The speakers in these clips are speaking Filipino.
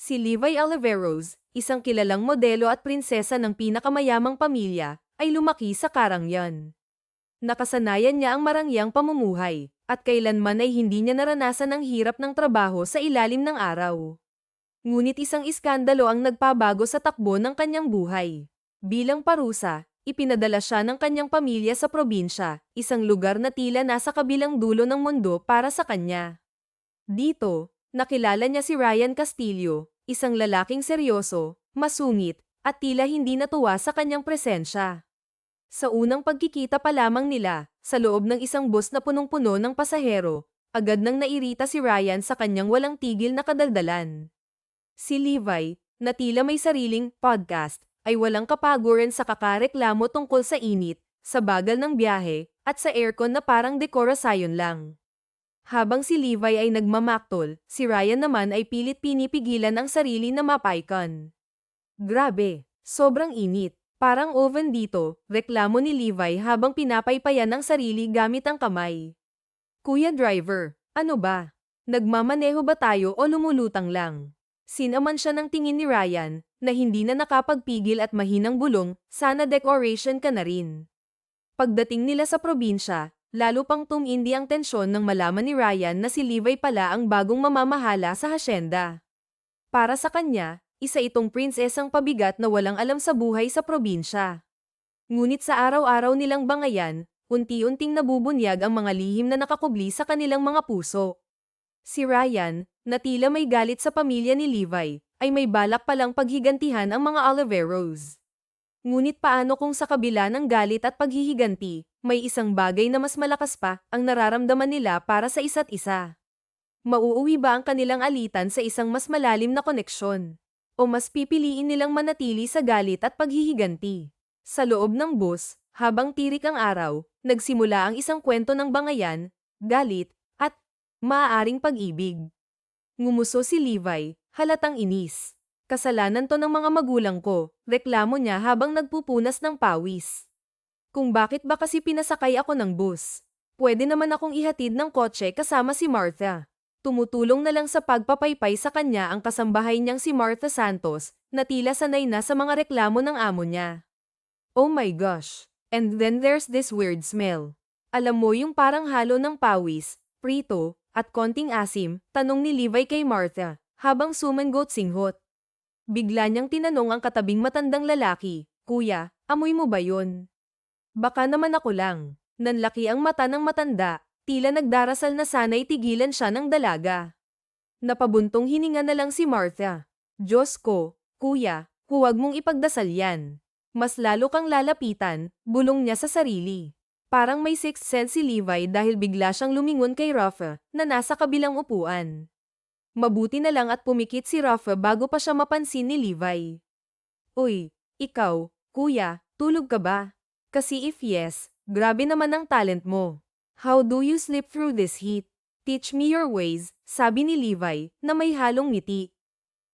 Si Levi Oliveros, isang kilalang modelo at prinsesa ng pinakamayamang pamilya, ay lumaki sa Karangyan. Nakasanayan niya ang marangyang pamumuhay, at kailanman ay hindi niya naranasan ang hirap ng trabaho sa ilalim ng araw. Ngunit isang iskandalo ang nagpabago sa takbo ng kanyang buhay. Bilang parusa, ipinadala siya ng kanyang pamilya sa probinsya, isang lugar na tila nasa kabilang dulo ng mundo para sa kanya. Dito, nakilala niya si Ryan Castillo, isang lalaking seryoso, masungit, at tila hindi natuwa sa kanyang presensya. Sa unang pagkikita pa lamang nila, sa loob ng isang bus na punong-puno ng pasahero, agad nang nairita si Ryan sa kanyang walang tigil na kadaldalan. Si Levi, na tila may sariling podcast, ay walang kapaguran sa kakareklamo tungkol sa init, sa bagal ng biyahe, at sa aircon na parang dekorasyon lang. Habang si Levi ay nagmamaktol, si Ryan naman ay pilit pinipigilan ang sarili na mapaikan. Grabe, sobrang init. Parang oven dito, reklamo ni Levi habang pinapaypayan ang sarili gamit ang kamay. Kuya driver, ano ba? Nagmamaneho ba tayo o lumulutang lang? Sinaman siya ng tingin ni Ryan, na hindi na nakapagpigil at mahinang bulong, sana decoration ka na rin. Pagdating nila sa probinsya, lalo pang tumindi ang tensyon nang malaman ni Ryan na si Levi pala ang bagong mamamahala sa hasyenda. Para sa kanya, isa itong prinsesang pabigat na walang alam sa buhay sa probinsya. Ngunit sa araw-araw nilang bangayan, unti-unting nabubunyag ang mga lihim na nakakubli sa kanilang mga puso. Si Ryan, na tila may galit sa pamilya ni Levi, ay may balak palang paghigantihan ang mga Oliveros. Ngunit paano kung sa kabila ng galit at paghihiganti, may isang bagay na mas malakas pa ang nararamdaman nila para sa isa't isa? Mauuwi ba ang kanilang alitan sa isang mas malalim na koneksyon? O mas pipiliin nilang manatili sa galit at paghihiganti? Sa loob ng bus, habang tirik ang araw, nagsimula ang isang kwento ng bangayan, galit, at maaaring pag-ibig. Ngumuso si Levi, halatang inis. Kasalanan to ng mga magulang ko, reklamo niya habang nagpupunas ng pawis. Kung bakit ba kasi pinasakay ako ng bus? Pwede naman akong ihatid ng kotse kasama si Martha. Tumutulong na lang sa pagpapaypay sa kanya ang kasambahay niyang si Martha Santos, na tila sanay na sa mga reklamo ng amo niya. Oh my gosh! And then there's this weird smell. Alam mo yung parang halo ng pawis, prito, at konting asim, tanong ni Levi kay Martha, habang sumangot-singhot. Bigla niyang tinanong ang katabing matandang lalaki, Kuya, amoy mo ba yun? Baka naman ako lang. Nanlaki ang mata ng matanda, tila nagdarasal na sana'y tigilan siya ng dalaga. Napabuntong hininga na lang si Martha. Diyos ko, Kuya, huwag mong ipagdasal yan. Mas lalo kang lalapitan, bulong niya sa sarili. Parang may sixth sense si Levi dahil bigla siyang lumingon kay Rafa, na nasa kabilang upuan. Mabuti na lang at pumikit si Rafa bago pa siya mapansin ni Levi. Uy, ikaw, Kuya, tulog ka ba? Kasi if yes, grabe naman ang talent mo. How do you sleep through this heat? Teach me your ways, sabi ni Levi, na may halong ngiti.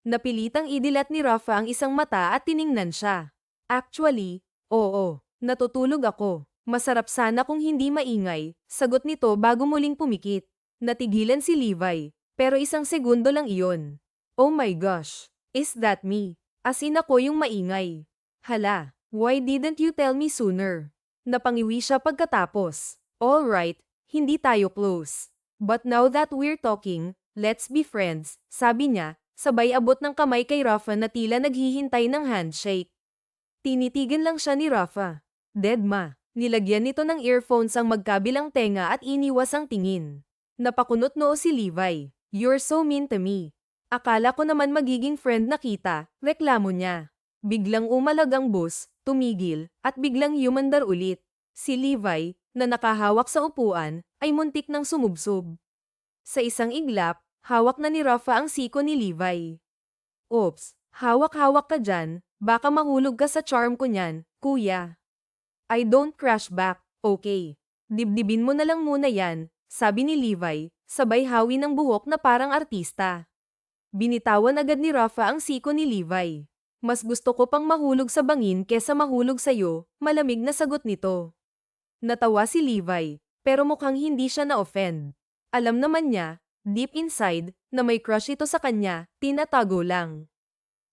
Napilitang idilat ni Rafa ang isang mata at tiningnan siya. Actually, oo, natutulog ako. Masarap sana kung hindi maingay, sagot nito bago muling pumikit. Natigilan si Levi, pero isang segundo lang iyon. Oh my gosh, is that me? As in ako yung maingay. Hala, why didn't you tell me sooner? Napangiwi siya pagkatapos. Alright, hindi tayo close. But now that we're talking, let's be friends, sabi niya, sabay abot ng kamay kay Rafa na tila naghihintay ng handshake. Tinitigan lang siya ni Rafa. Deadma, nilagyan nito ng earphones ang magkabilang tenga at iniwas ang tingin. Napakunot noo si Levi. You're so mean to me. Akala ko naman magiging friend na kita, reklamo niya. Biglang umalag ang bus, tumigil, at biglang yumandar ulit. Si Levi, na nakahawak sa upuan, ay muntik ng sumubsob. Sa isang iglap, hawak na ni Rafa ang siko ni Levi. Oops, hawak-hawak ka dyan, baka mahulog ka sa charm ko niyan, kuya. I don't crash back, okay. Dibdibin mo na lang muna yan, sabi ni Levi, sabay hawi ng buhok na parang artista. Binitawan agad ni Rafa ang siko ni Levi. Mas gusto ko pang mahulog sa bangin kesa mahulog sa'yo, malamig na sagot nito. Natawa si Levi, pero mukhang hindi siya na-offend. Alam naman niya, Deep inside, na may crush ito sa kanya, tinatago lang.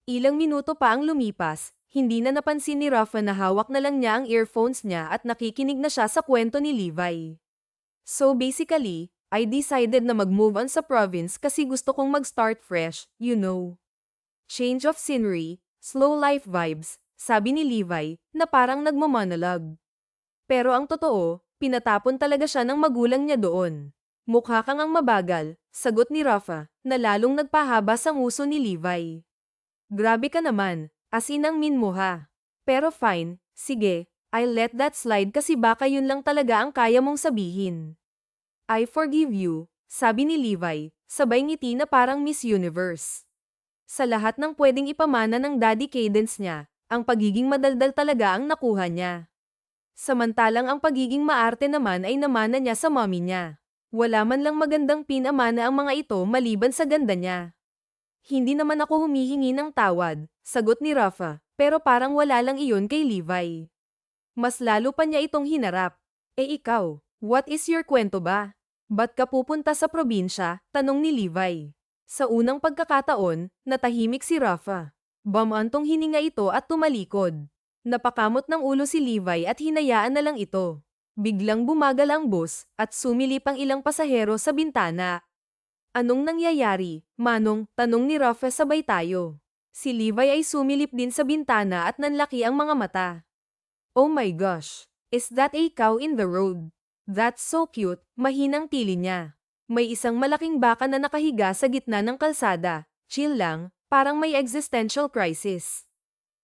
Ilang minuto pa ang lumipas, hindi na napansin ni Rafa na hawak na lang niya ang earphones niya at nakikinig na siya sa kwento ni Levi. So basically, I decided na mag-move on sa province kasi gusto kong mag-start fresh, you know. Change of scenery, slow life vibes, sabi ni Levi, na parang nagmamonologue. Pero ang totoo, pinatapon talaga siya ng magulang niya doon. Mukha kang ang mabagal, sagot ni Rafa, na lalong nagpahaba sa nguso ni Levi. Grabe ka naman, as in ang mean mo ha. Pero fine, sige, I'll let that slide kasi baka yun lang talaga ang kaya mong sabihin. I forgive you, sabi ni Levi, sabay ngiti na parang Miss Universe. Sa lahat ng pwedeng ipamana ng Daddy Cadence niya, ang pagiging madaldal talaga ang nakuha niya. Samantalang ang pagiging maarte naman ay namana niya sa mommy niya. Wala man lang magandang pinamana ang mga ito maliban sa ganda niya. Hindi naman ako humihingi ng tawad, sagot ni Rafa, pero parang wala lang iyon kay Levi. Mas lalo pa niya itong hinarap. Ikaw, what is your kwento ba? Ba't ka pupunta sa probinsya? Tanong ni Levi. Sa unang pagkakataon, natahimik si Rafa. Bamantong hininga ito at tumalikod. Napakamot ng ulo si Levi at hinayaan na lang ito. Biglang bumagal ang bus at sumilip ang ilang pasahero sa bintana. Anong nangyayari, Manong? Tanong ni Rafa sabay tayo. Si Levi ay sumilip din sa bintana at nanlaki ang mga mata. Oh my gosh, is that a cow in the road? That's so cute, mahinang tili niya. May isang malaking baka na nakahiga sa gitna ng kalsada. Chill lang, parang may existential crisis.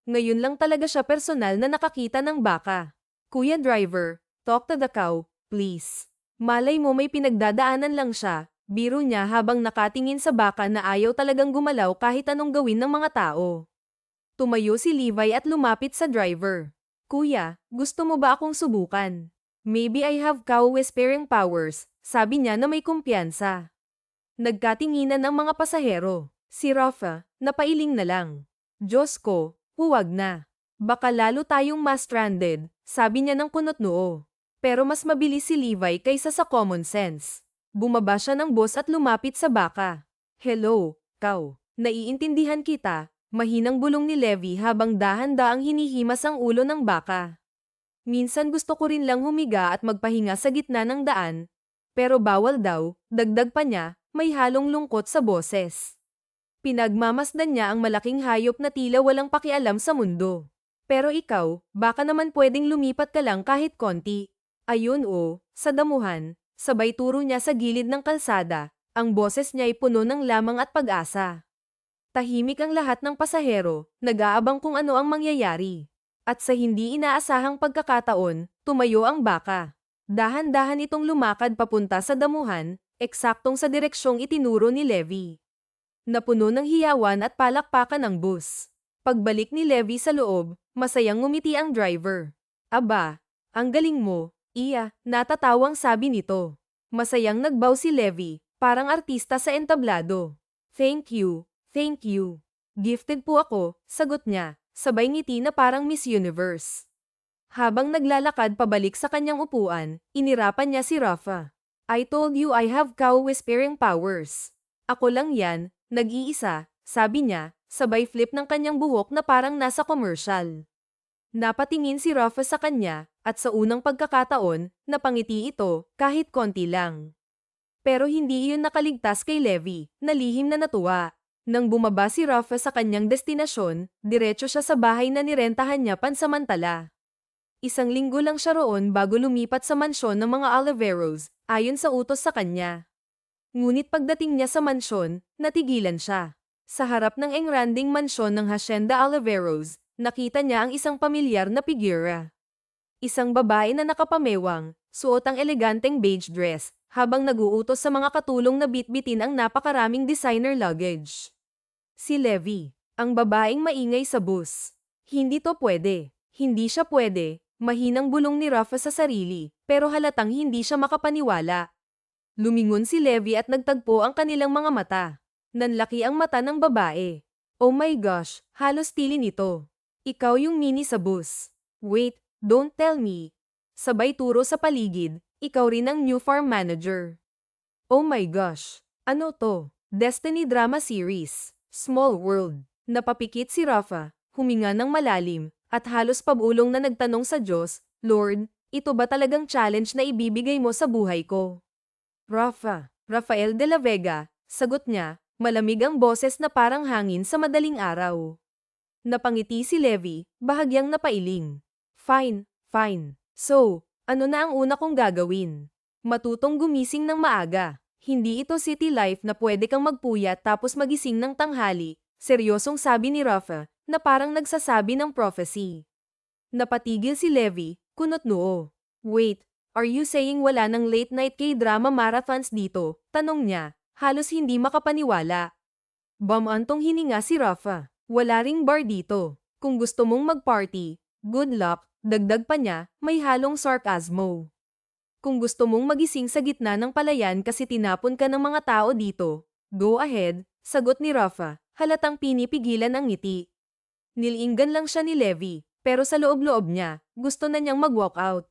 Ngayon lang talaga siya personal na nakakita ng baka. Kuya driver, talk to the cow, please. Malay mo may pinagdadaanan lang siya, biro niya habang nakatingin sa baka na ayaw talagang gumalaw kahit anong gawin ng mga tao. Tumayo si Levi at lumapit sa driver. Kuya, gusto mo ba akong subukan? Maybe I have cow whispering powers, sabi niya na may kumpiyansa. Nagkatinginan ang mga pasahero. Si Rafa, napailing na lang. Diyos ko, huwag na. Baka lalo tayong ma-stranded, sabi niya ng kunot noo. Pero mas mabilis si Levi kaysa sa common sense. Bumaba siya ng bus at lumapit sa baka. Hello, cow. Naiintindihan kita, mahinang bulong ni Levi habang dahan-daang hinihimas ang ulo ng baka. Minsan gusto ko rin lang humiga at magpahinga sa gitna ng daan. Pero bawal daw, dagdag pa niya, may halong lungkot sa boses. Pinagmamasdan niya ang malaking hayop na tila walang pakialam sa mundo. Pero ikaw, baka naman pwedeng lumipat ka lang kahit konti. Ayun sa damuhan, sabay turo niya sa gilid ng kalsada, ang boses niya ay puno ng lamang at pag-asa. Tahimik ang lahat ng pasahero, nag-aabang kung ano ang mangyayari. At sa hindi inaasahang pagkakataon, tumayo ang baka. Dahan-dahan itong lumakad papunta sa damuhan, eksaktong sa direksyong itinuro ni Levi. Napuno ng hiyawan at palakpakan ang bus. Pagbalik ni Levi sa loob, masayang ngumiti ang driver. Aba, ang galing mo, iya, natatawang sabi nito. Masayang nagbaw si Levi, parang artista sa entablado. Thank you, thank you. Gifted po ako, sagot niya, sabay ngiti na parang Miss Universe. Habang naglalakad pabalik sa kanyang upuan, inirapan niya si Rafa. I told you I have cow whispering powers. Ako lang yan, nag-iisa, sabi niya, sabay flip ng kanyang buhok na parang nasa commercial. Napatingin si Rafa sa kanya, at sa unang pagkakataon, napangiti ito, kahit konti lang. Pero hindi iyon nakaligtas kay Levi, na lihim na natuwa. Nang bumaba si Rafa sa kanyang destinasyon, diretso siya sa bahay na nirentahan niya pansamantala. Isang linggo lang siya roon bago lumipat sa mansyon ng mga Oliveros, ayon sa utos sa kanya. Ngunit pagdating niya sa mansyon, natigilan siya. Sa harap ng engranding mansyon ng Hacienda Oliveros, nakita niya ang isang pamilyar na figura. Isang babae na nakapamewang, suot ang eleganteng beige dress, habang naguutos sa mga katulong na bitbitin ang napakaraming designer luggage. Si Levi, ang babaeng maingay sa bus. Hindi to pwede. Hindi siya pwede. Mahinang bulong ni Rafa sa sarili, pero halatang hindi siya makapaniwala. Lumingon si Levi at nagtagpo ang kanilang mga mata. Nanlaki ang mata ng babae. Oh my gosh, halos tili nito. Ikaw yung mini sa bus. Wait, don't tell me. Sabay turo sa paligid, ikaw rin ang new farm manager. Oh my gosh. Ano to? Destiny Drama Series. Small World. Napapikit si Rafa, huminga ng malalim, at halos pabulong na nagtanong sa Diyos, Lord, ito ba talagang challenge na ibibigay mo sa buhay ko? Rafa, Rafael de la Vega, sagot niya, malamig ang boses na parang hangin sa madaling araw. Napangiti si Levi, bahagyang napailing. Fine, fine. So, ano na ang una kong gagawin? Matutong gumising ng maaga. Hindi ito city life na pwede kang magpuyat tapos magising ng tanghali, seryosong sabi ni Rafa, na parang nagsasabi ng prophecy. Napatigil si Levi, kunot noo. Wait, are you saying wala ng late night K-drama marathons dito? Tanong niya, halos hindi makapaniwala. Bamantong hininga si Rafa. Wala ring bar dito. Kung gusto mong mag-party, good luck, dagdag pa niya, may halong sarcasmo. Kung gusto mong magising sa gitna ng palayan kasi tinapon ka ng mga tao dito, go ahead, sagot ni Rafa, halatang pinipigilan ang ngiti. Nilinggan lang siya ni Levi, pero sa loob-loob niya, gusto na niyang mag-walk out.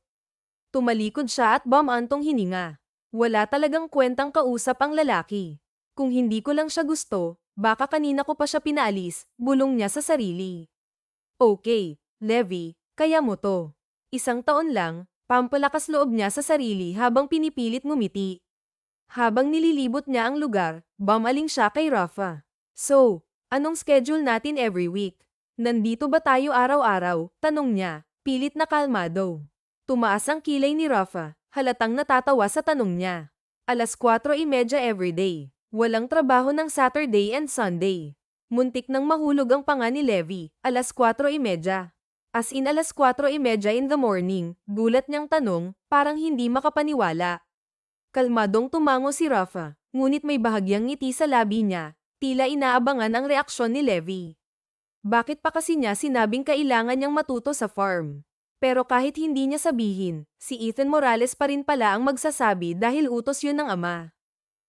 Tumalikod siya at bamantong hininga. Wala talagang kwentang kausap ang lalaki. Kung hindi ko lang siya gusto, baka kanina ko pa siya pinaalis, bulong niya sa sarili. Okay, Levi, kaya mo to. Isang taon lang, pampalakas loob niya sa sarili habang pinipilit ngumiti. Habang nililibot niya ang lugar, bumaling siya kay Rafa. So, anong schedule natin every week? Nandito ba tayo araw-araw? Tanong niya, pilit na kalmado. Tumaas ang kilay ni Rafa, halatang natatawa sa tanong niya. 4:30 everyday. Walang trabaho ng Saturday and Sunday. Muntik nang mahulog ang panga ni Levi, 4:30. As in 4:30 in the morning, gulat niyang tanong, parang hindi makapaniwala. Kalmadong tumango si Rafa, ngunit may bahagyang ngiti sa labi niya, tila inaabangan ang reaksyon ni Levi. Bakit pa kasi niya sinabing kailangan niyang matuto sa farm? Pero kahit hindi niya sabihin, si Ethan Morales pa rin pala ang magsasabi dahil utos yun ng ama.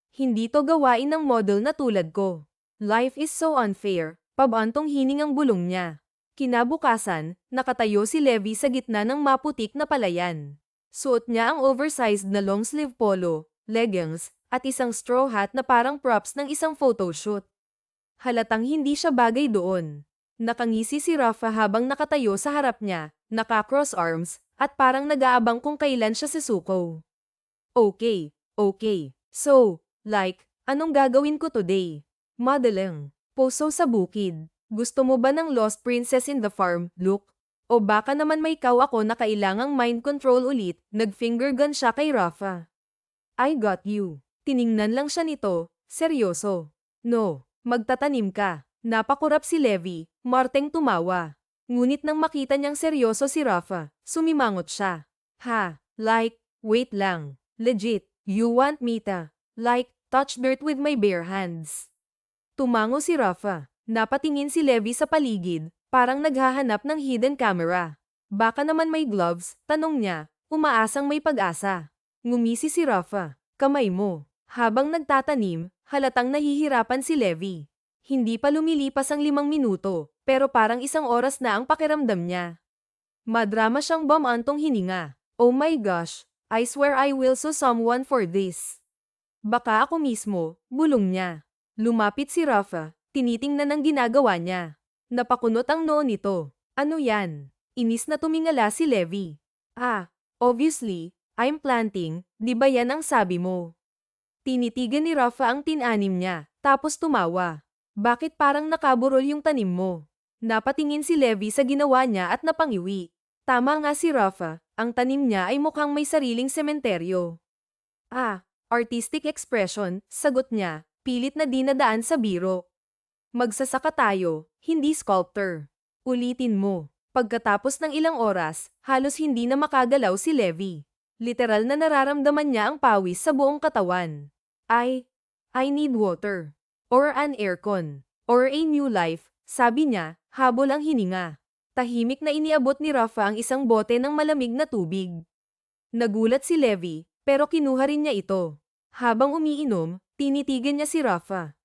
Hindi to gawain ng model na tulad ko. Life is so unfair, pabantong hining ang bulong niya. Kinabukasan, nakatayo si Levi sa gitna ng maputik na palayan. Suot niya ang oversized na long-sleeve polo, leggings, at isang straw hat na parang props ng isang photoshoot. Halatang hindi siya bagay doon. Nakangisi si Rafa habang nakatayo sa harap niya, naka-cross arms, at parang nag-aabang kung kailan siya susuko. Okay, okay. So, anong gagawin ko today? Modeling. Poso sa bukid. Gusto mo ba ng Lost Princess in the Farm, look? O baka naman may ikaw ako na kailangang mind control ulit, nag-finger gun siya kay Rafa. I got you. Tiningnan lang siya nito, seryoso. No, magtatanim ka. Napakurap si Levi, marteng tumawa. Ngunit nang makita niyang seryoso si Rafa, sumimangot siya. Ha, wait lang. Legit, you want me to, touch dirt with my bare hands. Tumango si Rafa. Napatingin si Levi sa paligid, parang naghahanap ng hidden camera. Baka naman may gloves, tanong niya, umaasang may pag-asa. Ngumisi si Rafa. Kamay mo. Habang nagtatanim, halatang nahihirapan si Levi. Hindi pa lumilipas ang 5 minuto, pero parang 1 oras na ang pakiramdam niya. Madrama siyang bamantong hininga. Oh my gosh, I swear I will sue someone for this. Baka ako mismo, bulong niya. Lumapit si Rafa, tinitingnan ang ginagawa niya. Napakunot ang noo nito. Ano yan? Inis na tumingala si Levi. Obviously, I'm planting, di ba yan ang sabi mo? Tinitigan ni Rafa ang tinanim niya, tapos tumawa. Bakit parang nakaburol yung tanim mo? Napatingin si Levi sa ginawa niya at napangiwi. Tama nga si Rafa, ang tanim niya ay mukhang may sariling sementeryo. Artistic expression, sagot niya, pilit na dinadaan sa biro. Magsasaka tayo, hindi sculptor. Ulitin mo. Pagkatapos ng ilang oras, halos hindi na makagalaw si Levi. Literal na nararamdaman niya ang pawis sa buong katawan. I need water. Or an aircon. Or a new life, sabi niya, habol ang hininga. Tahimik na iniabot ni Rafa ang isang bote ng malamig na tubig. Nagulat si Levi, pero kinuha rin niya ito. Habang umiinom, tinitigan niya si Rafa.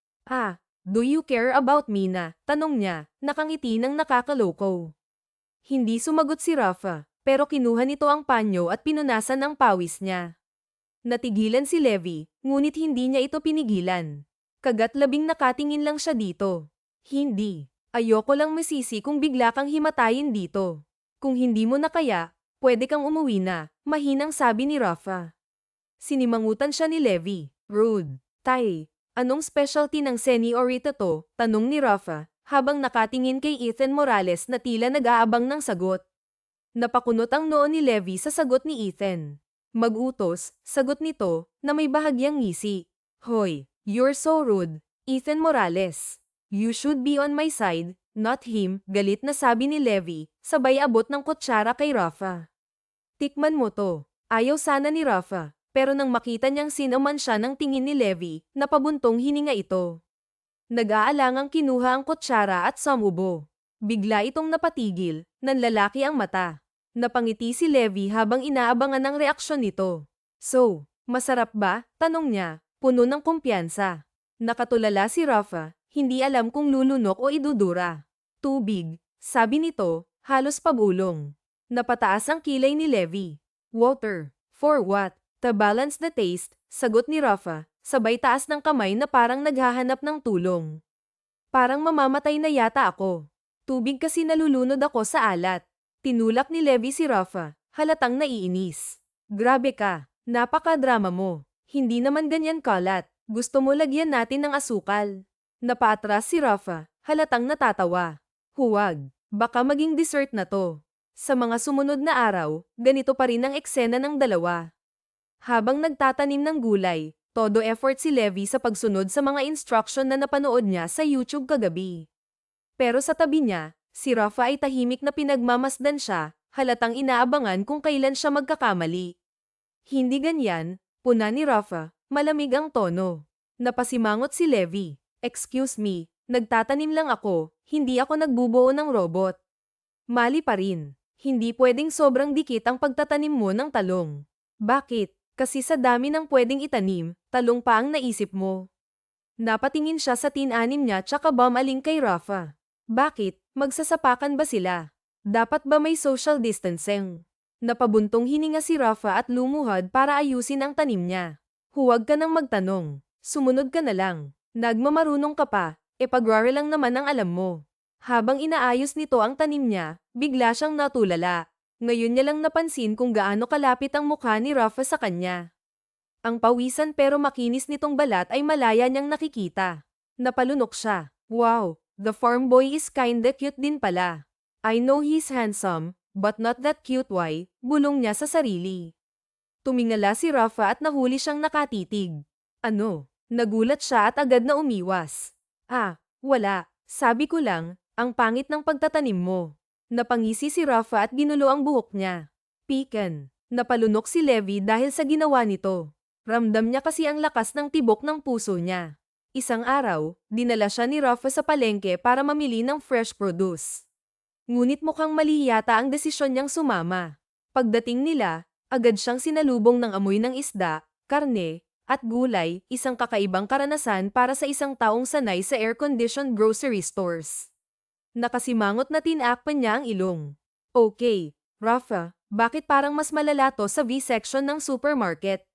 Do you care about me na? Tanong niya, nakangiti ng nakakaloko. Hindi sumagot si Rafa, pero kinuha nito ang panyo at pinunasan ang pawis niya. Natigilan si Levi, ngunit hindi niya ito pinigilan. Kagat labing nakatingin lang siya dito. Hindi. Ayoko lang masisi kung bigla kang himatayin dito. Kung hindi mo na kaya, pwede kang umuwi na, mahinang sabi ni Rafa. Sinimangutan siya ni Levi. Rude. Tay, anong specialty ng senyorita to? Tanong ni Rafa, habang nakatingin kay Ethan Morales na tila nag-aabang ng sagot. Napakunot ang noo ni Levi sa sagot ni Ethan. Mag-utos, sagot nito, na may bahagyang ngisi. Hoy, you're so rude, Ethan Morales. You should be on my side, not him, galit na sabi ni Levi, sabay abot ng kutsara kay Rafa. Tikman mo to. Ayaw sana ni Rafa, pero nang makita niyang sinaman siya ng tingin ni Levi, napabuntong hininga ito. Nag-aalangang kinuha ang kutsara at samubo. Bigla itong napatigil, nanlalaki ang mata. Napangiti si Levi habang inaabangan ang reaksyon nito. So, masarap ba? Tanong niya, puno ng kumpiyansa. Nakatulala si Rafa, hindi alam kung lulunok o idudura. Tubig, sabi nito, halos pabulong. Napataas ang kilay ni Levi. Water, for what? To balance the taste, sagot ni Rafa, sabay taas ng kamay na parang naghahanap ng tulong. Parang mamamatay na yata ako. Tubig kasi nalulunod ako sa alat. Tinulak ni Levi si Rafa, halatang naiinis. Grabe ka, napaka-drama mo. Hindi naman ganyan kalat. Gusto mo lagyan natin ng asukal. Napaatras si Rafa, halatang natatawa. Huwag, baka maging dessert na to. Sa mga sumunod na araw, ganito pa rin ang eksena ng dalawa. Habang nagtatanim ng gulay, todo effort si Levi sa pagsunod sa mga instruction na napanood niya sa YouTube kagabi. Pero sa tabi niya, si Rafa ay tahimik na pinagmamasdan siya, halatang inaabangan kung kailan siya magkakamali. Hindi ganyan, puna ni Rafa, malamig ang tono. Napasimangot si Levi. Excuse me, nagtatanim lang ako, hindi ako nagbubuo ng robot. Mali pa rin. Hindi pwedeng sobrang dikit ang pagtatanim mo ng talong. Bakit? Kasi sa dami ng pwedeng itanim, talong pa ang naisip mo. Napatingin siya sa tinanim niya tsaka bumaling kay Rafa. Bakit? Magsasapakan ba sila? Dapat ba may social distancing? Napabuntong hininga si Rafa at lumuhad para ayusin ang tanim niya. Huwag ka nang magtanong. Sumunod ka na lang. Nagmamarunong ka pa, pagrare lang naman ang alam mo. Habang inaayos nito ang tanim niya, bigla siyang natulala. Ngayon niya lang napansin kung gaano kalapit ang mukha ni Rafa sa kanya. Ang pawisan pero makinis nitong balat ay malaya niyang nakikita. Napalunok siya. Wow, the farm boy is kinda cute din pala. I know he's handsome, but not that cute. Why? Bulong niya sa sarili. Tumingala si Rafa at nahuli siyang nakatitig. Ano? Nagulat siya at agad na umiwas. Wala. Sabi ko lang, ang pangit ng pagtatanim mo. Napangisi si Rafa at ginulo ang buhok niya. Piken. Napalunok si Levi dahil sa ginawa nito. Ramdam niya kasi ang lakas ng tibok ng puso niya. Isang araw, dinala siya ni Rafa sa palengke para mamili ng fresh produce. Ngunit mukhang mali yata ang desisyon niyang sumama. Pagdating nila, agad siyang sinalubong ng amoy ng isda, karne, at gulay, isang kakaibang karanasan para sa isang taong sanay sa air-conditioned grocery stores. Nakasimangot na tinakpan niya ang ilong. Okay, Rafa, bakit parang mas malala to sa V-section ng supermarket?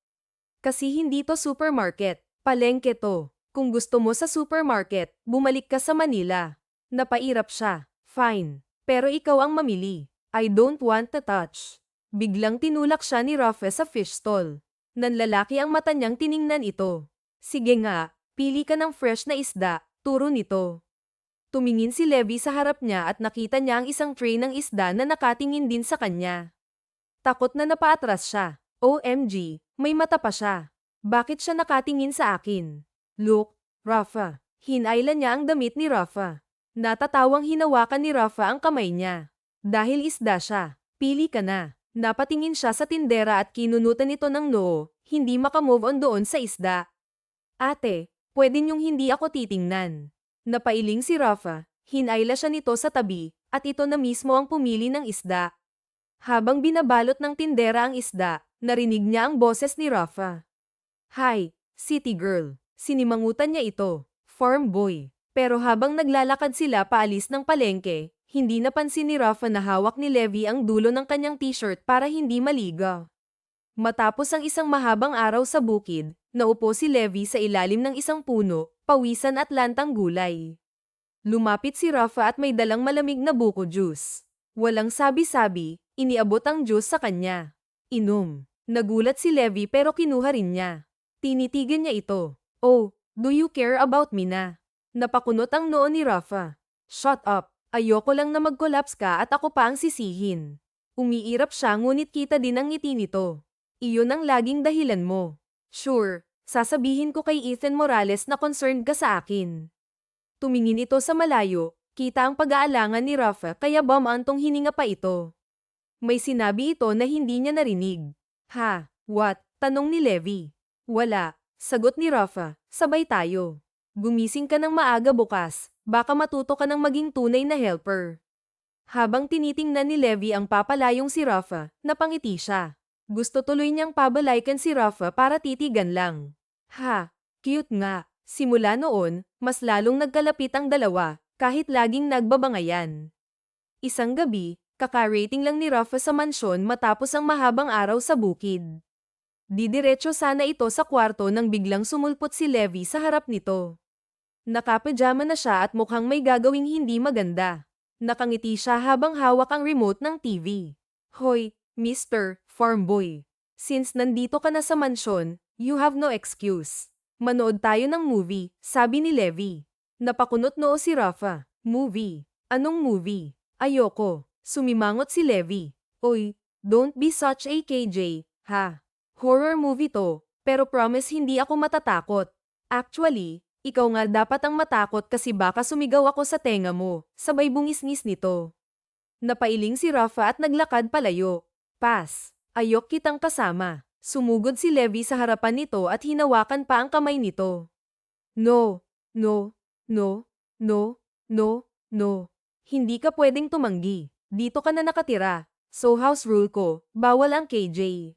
Kasi hindi to supermarket, palengke to. Kung gusto mo sa supermarket, bumalik ka sa Manila. Napairap siya. Fine. Pero ikaw ang mamili. I don't want to touch. Biglang tinulak siya ni Rafa sa fish stall. Nanlalaki ang mata niyang tiningnan ito. Sige nga, pili ka ng fresh na isda, turo nito. Tumingin si Levi sa harap niya at nakita niya ang isang tray ng isda na nakatingin din sa kanya. Takot na napaatras siya. OMG, may mata pa siya. Bakit siya nakatingin sa akin? Look, Rafa. Hinayla niya ang damit ni Rafa. Natatawang hinawakan ni Rafa ang kamay niya. Dahil isda siya, pili ka na. Napatingin siya sa tindera at kinunutan nito ng noo, hindi makamove on doon sa isda. Ate, pwede niyong hindi ako titingnan. Napailing si Rafa, hinayla siya nito sa tabi, at ito na mismo ang pumili ng isda. Habang binabalot ng tindera ang isda, narinig niya ang boses ni Rafa. Hi, city girl. Sinimangutan niya ito, farm boy. Pero habang naglalakad sila paalis ng palengke, hindi napansin ni Rafa na hawak ni Levi ang dulo ng kanyang t-shirt para hindi maligaw. Matapos ang isang mahabang araw sa bukid, naupo si Levi sa ilalim ng isang puno, pawisan at lantang gulay. Lumapit si Rafa at may dalang malamig na buko juice. Walang sabi-sabi, iniabot ang juice sa kanya. Inom. Nagulat si Levi pero kinuha rin niya. Tinitigan niya ito. Oh, do you care about me na? Napakunot ang noo ni Rafa. Shut up. Ayoko lang na mag-collapse ka at ako pa ang sisihin. Umiirap siya ngunit kita din ang ngiti nito. Iyon ang laging dahilan mo. Sure, sasabihin ko kay Ethan Morales na concerned ka sa akin. Tumingin ito sa malayo, kita ang pag-aalangan ni Rafa kaya bumantong hininga pa ito. May sinabi ito na hindi niya narinig. Ha, what? Tanong ni Levi. Wala, sagot ni Rafa, sabay tayo. Gumising ka ng maaga bukas, baka matuto ka ng maging tunay na helper. Habang tinitingnan ni Levi ang papalayong si Rafa, napangiti siya. Gusto tuloy niyang pabalaykan si Rafa para titigan lang. Ha, cute nga. Simula noon, mas lalong nagkalapit ang dalawa, kahit laging nagbabangayan. Isang gabi, kakarating lang ni Rafa sa mansyon matapos ang mahabang araw sa bukid. Didiretso sana ito sa kwarto nang biglang sumulpot si Levi sa harap nito. Nakapajama na siya at mukhang may gagawing hindi maganda. Nakangiti siya habang hawak ang remote ng TV. Hoy, Mr. Farm Boy. Since nandito ka na sa mansyon, you have no excuse. Manood tayo ng movie, sabi ni Levi. Napakunot noo si Rafa. Movie? Anong movie? Ayoko. Sumimangot si Levi. Oy, don't be such a KJ, ha? Horror movie to, pero promise hindi ako matatakot. Actually, ikaw nga dapat ang matakot kasi baka sumigaw ako sa tenga mo, sabay bungis-ngis nito. Napailing si Rafa at naglakad palayo. Pass. Ayok kitang kasama. Sumugod si Levi sa harapan nito at hinawakan pa ang kamay nito. No, no, no, no, no, no. Hindi ka pwedeng tumanggi. Dito ka na nakatira. So house rule ko, bawal ang KJ.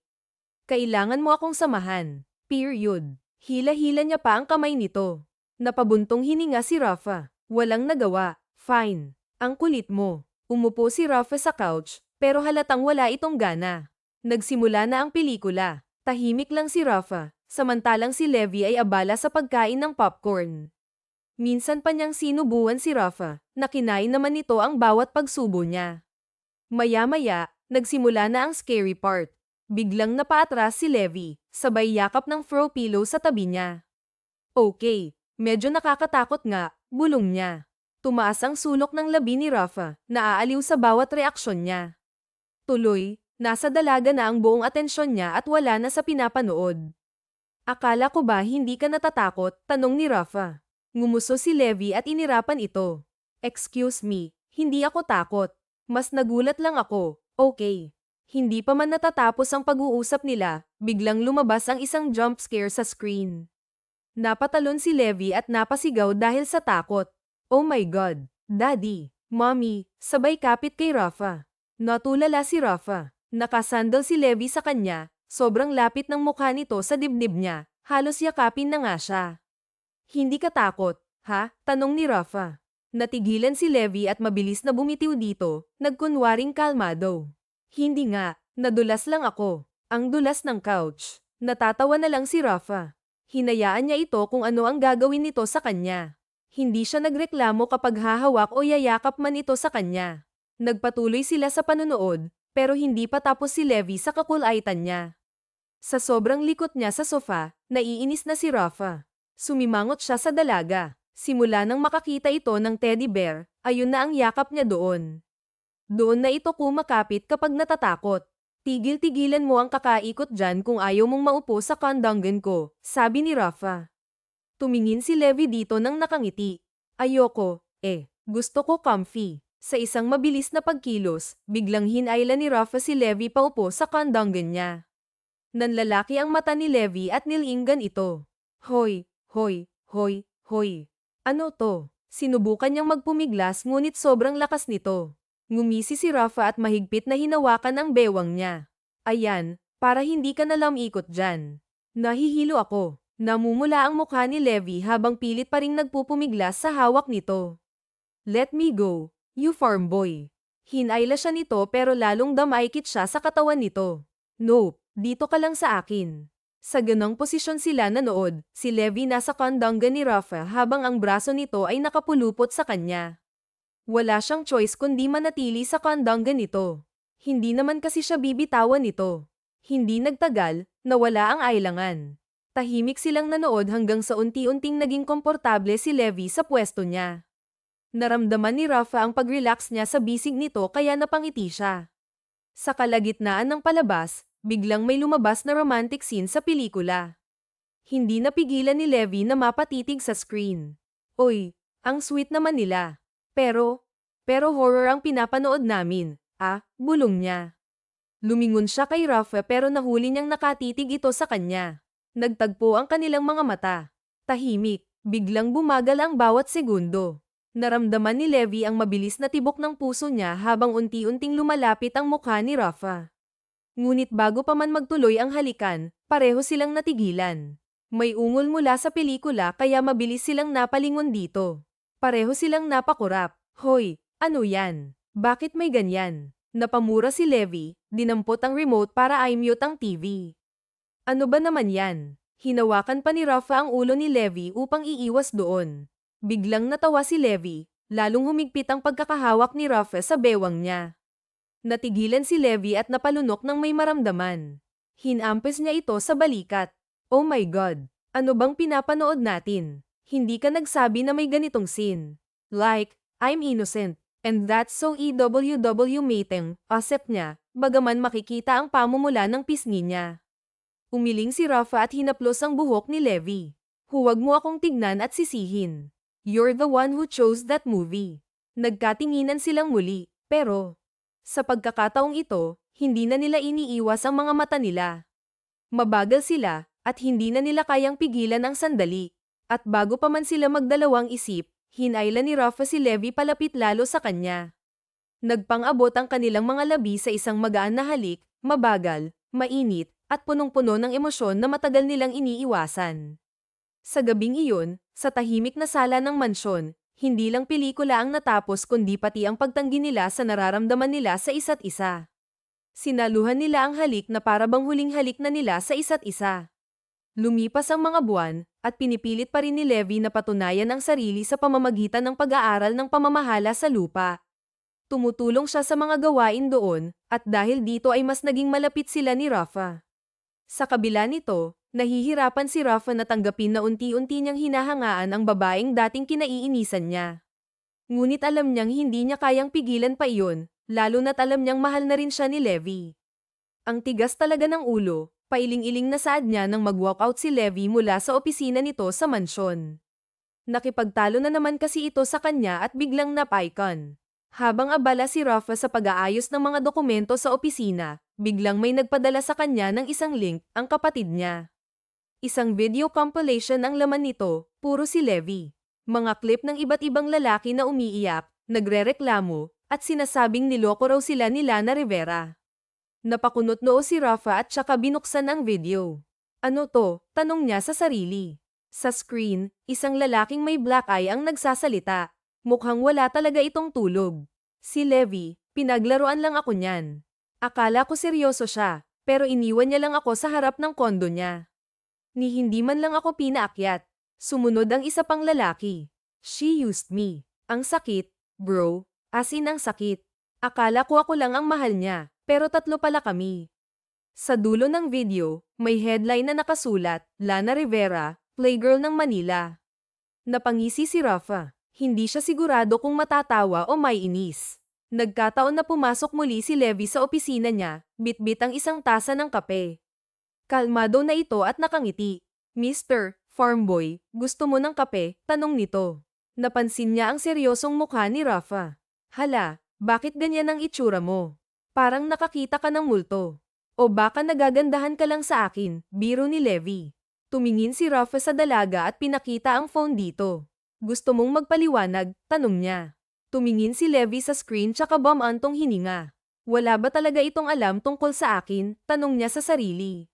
Kailangan mo akong samahan. Period. Hila-hila niya pa ang kamay nito. Napabuntong hininga si Rafa. Walang nagawa. Fine. Ang kulit mo. Umupo si Rafa sa couch, pero halatang wala itong gana. Nagsimula na ang pelikula. Tahimik lang si Rafa, samantalang si Levi ay abala sa pagkain ng popcorn. Minsan pa niyang sinubuan si Rafa, na kinain naman nito ang bawat pagsubo niya. Maya-maya, nagsimula na ang scary part. Biglang napaatras si Levi, sabay yakap ng throw pillow sa tabi niya. Okay, medyo nakakatakot nga, bulong niya. Tumaas ang sulok ng labi ni Rafa, naaaliw sa bawat reaksyon niya. Tuloy, nasa dalaga na ang buong atensyon niya at wala na sa pinapanood. Akala ko ba hindi ka natatakot? Tanong ni Rafa. Ngumuso si Levi at inirapan ito. Excuse me, hindi ako takot. Mas nagulat lang ako. Okay. Hindi pa man natatapos ang pag-uusap nila, biglang lumabas ang isang jump scare sa screen. Napatalon si Levi at napasigaw dahil sa takot. Oh my God, Daddy, Mommy, sabay kapit kay Rafa. Natulala si Rafa. Nakasandal si Levi sa kanya, sobrang lapit ng mukha nito sa dibdib niya, halos yakapin na nga siya. Hindi ka takot, ha? Tanong ni Rafa. Natigilan si Levi at mabilis na bumitiw dito, nagkunwaring kalmado. Hindi nga, nadulas lang ako. Ang dulas ng couch. Natatawa na lang si Rafa. Hinayaan niya ito kung ano ang gagawin nito sa kanya. Hindi siya nagreklamo kapag hahawak o yayakap man ito sa kanya. Nagpatuloy sila sa panonood, pero hindi pa tapos si Levi sa kakulaitan niya. Sa sobrang likot niya sa sofa, naiinis na si Rafa. Sumimangot siya sa dalaga. Simula nang makakita ito ng teddy bear, ayun na ang yakap niya doon. Doon na ito kumakapit kapag natatakot. Tigil-tigilan mo ang kakaikot dyan kung ayaw mong maupo sa kandangan ko, sabi ni Rafa. Tumingin si Levi dito nang nakangiti. Ayoko, gusto ko comfy. Sa isang mabilis na pagkilos, biglang hinayla ni Rafa si Levi paupo sa kandangan niya. Nanlalaki ang mata ni Levi at nilinggan ito. Hoy, hoy, hoy, hoy. Ano to? Sinubukan niyang magpumiglas ngunit sobrang lakas nito. Ngumisi si Rafa at mahigpit na hinawakan ang bewang niya. Ayan, para hindi ka na lamikot dyan. Nahihilo ako. Namumula ang mukha ni Levi habang pilit pa ring nagpupumiglas sa hawak nito. Let me go, you farm boy. Hinayla siya nito pero lalong damaykit siya sa katawan nito. Nope, Dito ka lang sa akin. Sa ganong posisyon sila nanood, si Levi nasa kandangga ni Rafa habang ang braso nito ay nakapulupot sa kanya. Wala siyang choice kundi manatili sa kandangga nito. Hindi naman kasi siya bibitawan nito. Hindi nagtagal, nawala ang ailangan. Tahimik silang nanood hanggang sa unti-unting naging komportable si Levi sa pwesto niya. Naramdaman ni Rafa ang pag-relax niya sa bisig nito kaya napangiti siya. Sa kalagitnaan ng palabas, biglang may lumabas na romantic scene sa pelikula. Hindi napigilan ni Levi na mapatitig sa screen. Oy, ang sweet naman nila. Pero horror ang pinapanood namin, bulong niya. Lumingon siya kay Rafa pero nahuli niyang nakatitig ito sa kanya. Nagtagpo ang kanilang mga mata. Tahimik, biglang bumagal ang bawat segundo. Naramdaman ni Levi ang mabilis na tibok ng puso niya habang unti-unting lumalapit ang mukha ni Rafa. Ngunit bago pa man magtuloy ang halikan, pareho silang natigilan. May ungol mula sa pelikula kaya mabilis silang napalingon dito. Pareho silang napakurap. Hoy, ano yan? Bakit may ganyan? Napamura si Levi, dinampot ang remote para i-mute ang TV. Ano ba naman yan? Hinawakan pa ni Rafa ang ulo ni Levi upang iiwas doon. Biglang natawa si Levi, lalong humigpit ang pagkakahawak ni Rafa sa bewang niya. Natigilan si Levi at napalunok ng may maramdaman. Hinampes niya ito sa balikat. Oh my God! Ano bang pinapanood natin? Hindi ka nagsabi na may ganitong scene. Like, I'm innocent. And that's so EWW mateng, asep niya, bagaman makikita ang pamumula ng pisngi niya. Umiling si Rafa at hinaplos ang buhok ni Levi. Huwag mo akong tignan at sisihin. You're the one who chose that movie. Nagkatinginan silang muli, pero sa pagkakataong ito, hindi na nila iniiwas ang mga mata nila. Mabagal sila, at hindi na nila kayang pigilan ang sandali. At bago pa man sila magdalawang isip, hinailan ni Rafa si Levi palapit lalo sa kanya. Nagpang-abot ang kanilang mga labi sa isang magaan na halik, mabagal, mainit, at punong-puno ng emosyon na matagal nilang iniiwasan. Sa gabing iyon, sa tahimik na sala ng mansyon, hindi lang pelikula ang natapos kundi pati ang pagtanggi nila sa nararamdaman nila sa isa't isa. Sinaluhan nila ang halik na para bang huling halik na nila sa isa't isa. Lumipas ang mga buwan, at pinipilit pa rin ni Levi na patunayan ang sarili sa pamamagitan ng pag-aaral ng pamamahala sa lupa. Tumutulong siya sa mga gawain doon, at dahil dito ay mas naging malapit sila ni Rafa. Sa kabila nito, nahihirapan si Rafa na tanggapin na unti-unti niyang hinahangaan ang babaeng dating kinaiinisan niya. Ngunit alam niyang hindi niya kayang pigilan pa iyon, lalo na't alam niyang mahal na rin siya ni Levi. Ang tigas talaga ng ulo, pailing-iling na saad niya nang mag-walkout si Levi mula sa opisina nito sa mansyon. Nakipagtalo na naman kasi ito sa kanya at biglang napaikon. Habang abala si Rafa sa pag-aayos ng mga dokumento sa opisina, biglang may nagpadala sa kanya ng isang link, ang kapatid niya. Isang video compilation ang laman nito, puro si Levi. Mga clip ng iba't ibang lalaki na umiiyak, nagrereklamo, at sinasabing niloko raw sila ni Lana Rivera. Napakunot noo si Rafa at saka binuksan ang video. Ano to? Tanong niya sa sarili. Sa screen, isang lalaking may black eye ang nagsasalita. Mukhang wala talaga itong tulog. Si Levi, pinaglaruan lang ako niyan. Akala ko seryoso siya, pero iniwan niya lang ako sa harap ng kondo niya. Ni hindi man lang ako pinaakyat. Sumunod ang isa pang lalaki. She used me. Ang sakit, bro. As in ang sakit. Akala ko ako lang ang mahal niya, pero tatlo pala kami. Sa dulo ng video, may headline na nakasulat, Lana Rivera, Playgirl ng Manila. Napangisi si Rafa. Hindi siya sigurado kung matatawa o may inis. Nagkataon na pumasok muli si Levi sa opisina niya, bitbit ang isang tasa ng kape. Kalmado na ito at nakangiti. Mr. Farmboy, gusto mo ng kape? Tanong nito. Napansin niya ang seryosong mukha ni Rafa. Hala, bakit ganyan ang itsura mo? Parang nakakita ka ng multo. O baka nagagandahan ka lang sa akin, biro ni Levi. Tumingin si Rafa sa dalaga at pinakita ang phone dito. Gusto mong magpaliwanag? Tanong niya. Tumingin si Levi sa screen tsaka bumantong hininga. Wala ba talaga itong alam tungkol sa akin? Tanong niya sa sarili.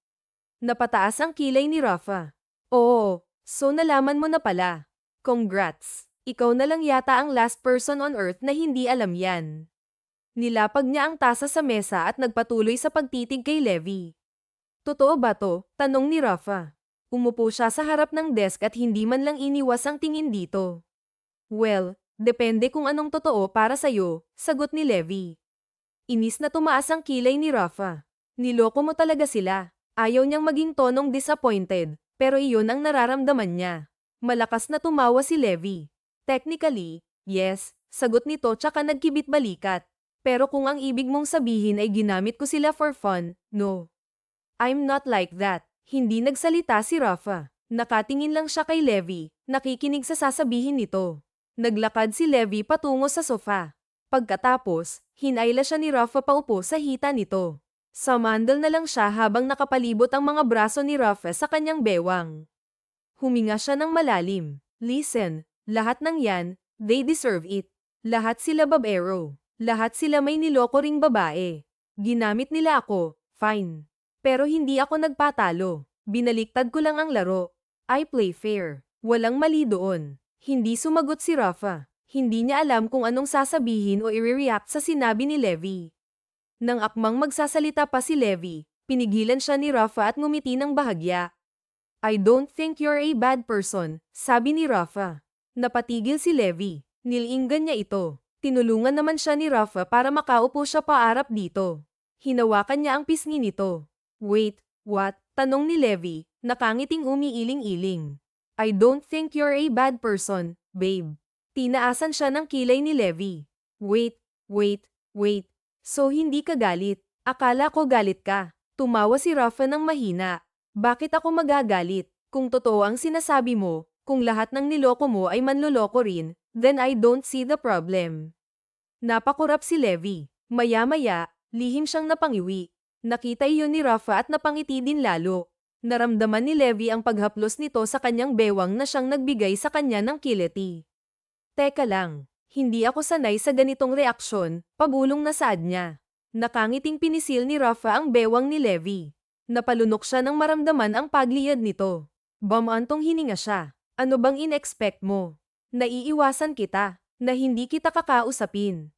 Napataas ang kilay ni Rafa. Oo, so nalaman mo na pala. Congrats. Ikaw na lang yata ang last person on earth na hindi alam yan. Nilapag niya ang tasa sa mesa at nagpatuloy sa pagtitig kay Levi. Totoo ba to? Tanong ni Rafa. Umupo siya sa harap ng desk at hindi man lang iniwas ang tingin dito. Well, depende kung anong totoo para sa'yo, sagot ni Levi. Inis na tumaas ang kilay ni Rafa. Niloko mo talaga sila. Ayaw niyang maging tonong disappointed, pero iyon ang nararamdaman niya. Malakas na tumawa si Levi. Technically, yes, sagot nito tsaka nagkibit balikat. Pero kung ang ibig mong sabihin ay ginamit ko sila for fun, no. I'm not like that. Hindi nagsalita si Rafa. Nakatingin lang siya kay Levi, nakikinig sa sasabihin nito. Naglakad si Levi patungo sa sofa. Pagkatapos, hinayla siya ni Rafa paupo sa hita nito. Sumandal na lang siya habang nakapalibot ang mga braso ni Rafa sa kanyang bewang. Huminga siya ng malalim. Listen, lahat ng yan, they deserve it. Lahat sila babero. Lahat sila may niloko ring babae. Ginamit nila ako, fine. Pero hindi ako nagpatalo. Binaliktad ko lang ang laro. I play fair. Walang mali doon. Hindi sumagot si Rafa. Hindi niya alam kung anong sasabihin o i-react sa sinabi ni Levi. Nang akmang magsasalita pa si Levi, pinigilan siya ni Rafa at ngumiti ng bahagya. I don't think you're a bad person, sabi ni Rafa. Napatigil si Levi. Nilinggan niya ito. Tinulungan naman siya ni Rafa para makaupo siya paarap dito. Hinawakan niya ang pisngi nito. Wait, what? Tanong ni Levi, nakangiting umiiling-iling. I don't think you're a bad person, babe. Tinaasan siya ng kilay ni Levi. Wait. So hindi ka galit. Akala ko galit ka. Tumawa si Rafa ng mahina. Bakit ako magagalit? Kung totoo ang sinasabi mo, kung lahat ng niloko mo ay manloloko rin, then I don't see the problem. Napakurap si Levi. Maya-maya, lihim siyang napangiwi. Nakita iyon ni Rafa at napangiti din lalo. Naramdaman ni Levi ang paghaplos nito sa kanyang bewang na siyang nagbigay sa kanya ng kiliti. Teka lang, hindi ako sanay sa ganitong reaksyon, pabulong na saad niya. Nakangiting pinisil ni Rafa ang bewang ni Levi. Napalunok siya nang maramdaman ang pagliyad nito. Bamantong hininga siya. Ano bang in-expect mo? Naiiwasan kita, na hindi kita kakausapin.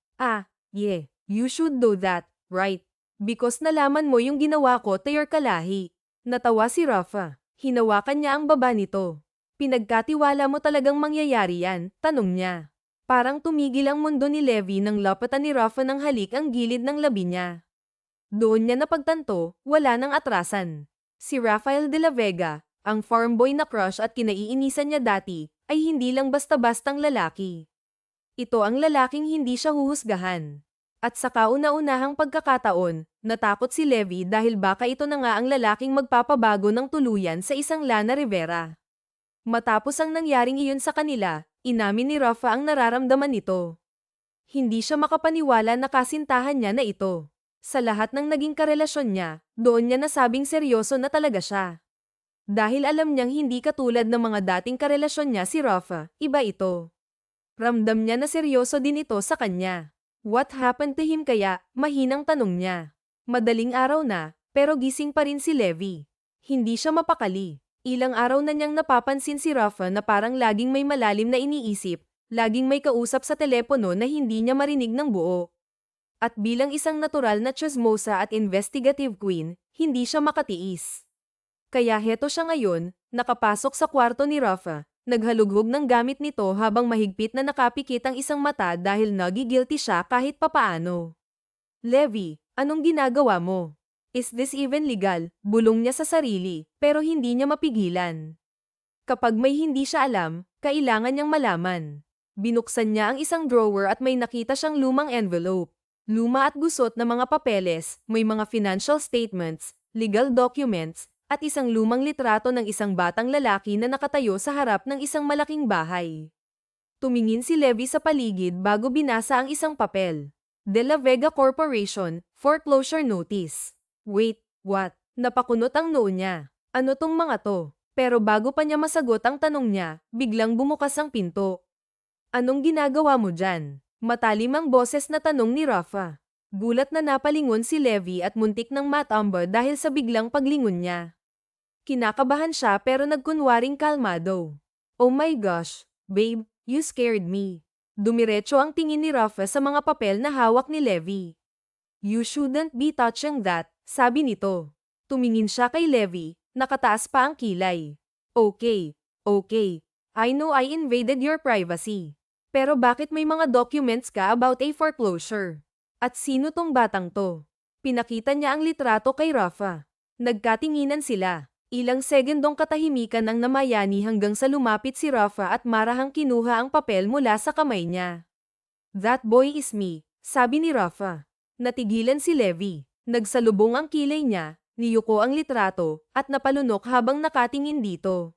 Yeah, you should do that, right? Because nalaman mo yung ginawa ko to your kalahi. Natawa si Rafa. Hinawakan niya ang baba nito. Pinagkatiwala mo talagang mangyayari yan, tanong niya. Parang tumigil ang mundo ni Levi nang lapatan ni Rafa ng halik ang gilid ng labi niya. Doon niya napagtanto, wala nang atrasan. Si Rafael de la Vega, ang farm boy na crush at kinaiinisan niya dati, ay hindi lang basta-bastang lalaki. Ito ang lalaking hindi siya huhusgahan. At sa kauna-unahang pagkakataon, natakot si Levi dahil baka ito na nga ang lalaking magpapabago ng tuluyan sa isang Lana Rivera. Matapos ang nangyaring iyon sa kanila, inamin ni Rafa ang nararamdaman nito. Hindi siya makapaniwala na kasintahan niya na ito. Sa lahat ng naging karelasyon niya, doon niya nasabing seryoso na talaga siya. Dahil alam niyang hindi katulad ng mga dating karelasyon niya si Rafa, iba ito. Ramdam niya na seryoso din ito sa kanya. What happened to him kaya? Mahinang tanong niya. Madaling araw na, pero gising pa rin si Levi. Hindi siya mapakali. Ilang araw na niyang napapansin si Rafa na parang laging may malalim na iniisip, laging may kausap sa telepono na hindi niya marinig ng buo. At bilang isang natural na chismosa at investigative queen, hindi siya makatiis. Kaya heto siya ngayon, nakapasok sa kwarto ni Rafa. Naghalughog ng gamit nito habang mahigpit na nakapikit ang isang mata dahil nagigilty siya kahit papaano. Levi, anong ginagawa mo? Is this even legal? Bulong niya sa sarili, pero hindi niya mapigilan. Kapag may hindi siya alam, kailangan niyang malaman. Binuksan niya ang isang drawer at may nakita siyang lumang envelope. Luma at gusot na mga papeles, may mga financial statements, legal documents, at isang lumang litrato ng isang batang lalaki na nakatayo sa harap ng isang malaking bahay. Tumingin si Levi sa paligid bago binasa ang isang papel. De La Vega Corporation, foreclosure notice. Wait, what? Napakunot ang noo niya. Ano tong mga to? Pero bago pa niya masagot ang tanong niya, biglang bumukas ang pinto. Anong ginagawa mo dyan? Matalim ang boses na tanong ni Rafa. Gulat na napalingon si Levi at muntik ng matamba dahil sa biglang paglingon niya. Kinakabahan siya pero nagkunwaring kalmado. Oh my gosh, babe, you scared me. Dumiretso ang tingin ni Rafa sa mga papel na hawak ni Levi. You shouldn't be touching that, sabi nito. Tumingin siya kay Levi, nakataas pa ang kilay. Okay, okay. I know I invaded your privacy. Pero bakit may mga documents ka about a foreclosure? At sino tong batang to? Pinakita niya ang litrato kay Rafa. Nagkatinginan sila. Ilang segundong katahimikan ang namayani hanggang sa lumapit si Rafa at marahang kinuha ang papel mula sa kamay niya. That boy is me, sabi ni Rafa. Natigilan si Levi. Nagsalubong ang kilay niya, niyuko ang litrato, at napalunok habang nakatingin dito.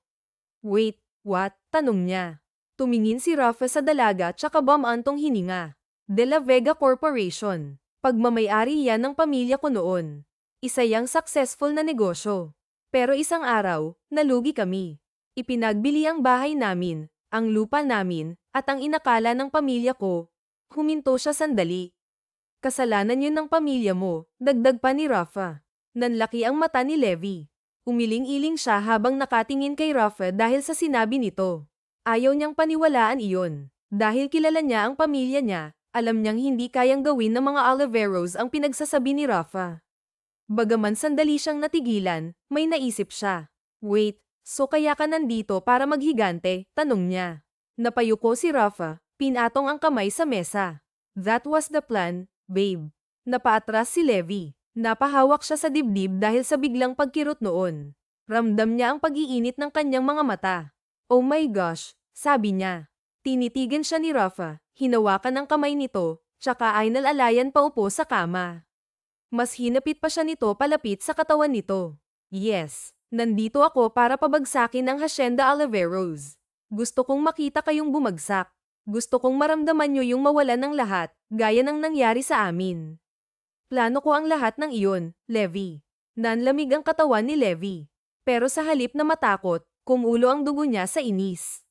Wait, what? Tanong niya. Tumingin si Rafa sa dalaga tsaka bumantong hininga. De La Vega Corporation. Pagmamayari yan ng pamilya ko noon. Isa yang successful na negosyo. Pero isang araw, nalugi kami. Ipinagbili ang bahay namin, ang lupa namin, at ang inakala ng pamilya ko. Huminto siya sandali. Kasalanan yun ng pamilya mo, dagdag pa ni Rafa. Nanlaki ang mata ni Levi. Umiling-iling siya habang nakatingin kay Rafa dahil sa sinabi nito. Ayaw niyang paniwalaan iyon. Dahil kilala niya ang pamilya niya, alam niyang hindi kayang gawin ng mga Oliveros ang pinagsasabi ni Rafa. Bagaman sandali siyang natigilan, may naisip siya. Wait, so kaya ka nandito para maghigante? Tanong niya. Napayuko si Rafa, pinatong ang kamay sa mesa. That was the plan, babe. Napaatras si Levi. Napahawak siya sa dibdib dahil sa biglang pagkirot noon. Ramdam niya ang pag-iinit ng kanyang mga mata. Oh my gosh, sabi niya. Tinitigan siya ni Rafa, hinawakan ang kamay nito, tsaka ay nalalayan pa upo sa kama. Mas hinapit pa siya nito palapit sa katawan nito. Yes, nandito ako para pabagsakin ang Hacienda Oliveros. Gusto kong makita kayong bumagsak. Gusto kong maramdaman nyo yung mawalan ng lahat, gaya ng nangyari sa amin. Plano ko ang lahat ng iyon, Levi. Nanlamig ang katawan ni Levi. Pero sa halip na matakot, kumulo ang dugo niya sa inis.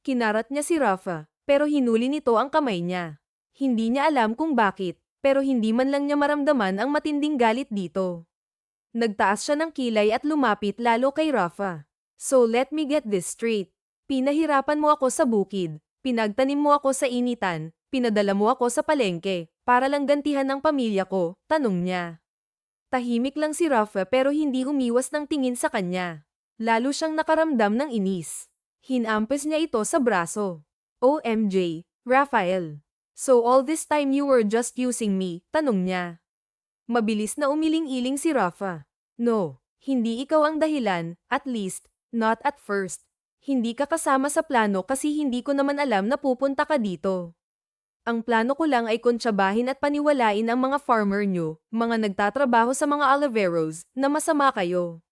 Kinarat niya si Rafa, pero hinuli nito ang kamay niya. Hindi niya alam kung bakit, pero hindi man lang niya maramdaman ang matinding galit dito. Nagtaas siya ng kilay at lumapit lalo kay Rafa. So let me get this straight. Pinahirapan mo ako sa bukid, pinagtanim mo ako sa initan, pinadala mo ako sa palengke, para lang gantihan ng pamilya ko, tanong niya. Tahimik lang si Rafa pero hindi umiwas ng tingin sa kanya. Lalo siyang nakaramdam ng inis. Hinampes niya ito sa braso. OMG, Rafael. So all this time you were just using me, tanong niya. Mabilis na umiling-iling si Rafa. No, hindi ikaw ang dahilan, at least, not at first. Hindi ka kasama sa plano kasi hindi ko naman alam na pupunta ka dito. Ang plano ko lang ay kontsabahin at paniwalain ang mga farmer nyo, mga nagtatrabaho sa mga Oliveros, na masama kayo.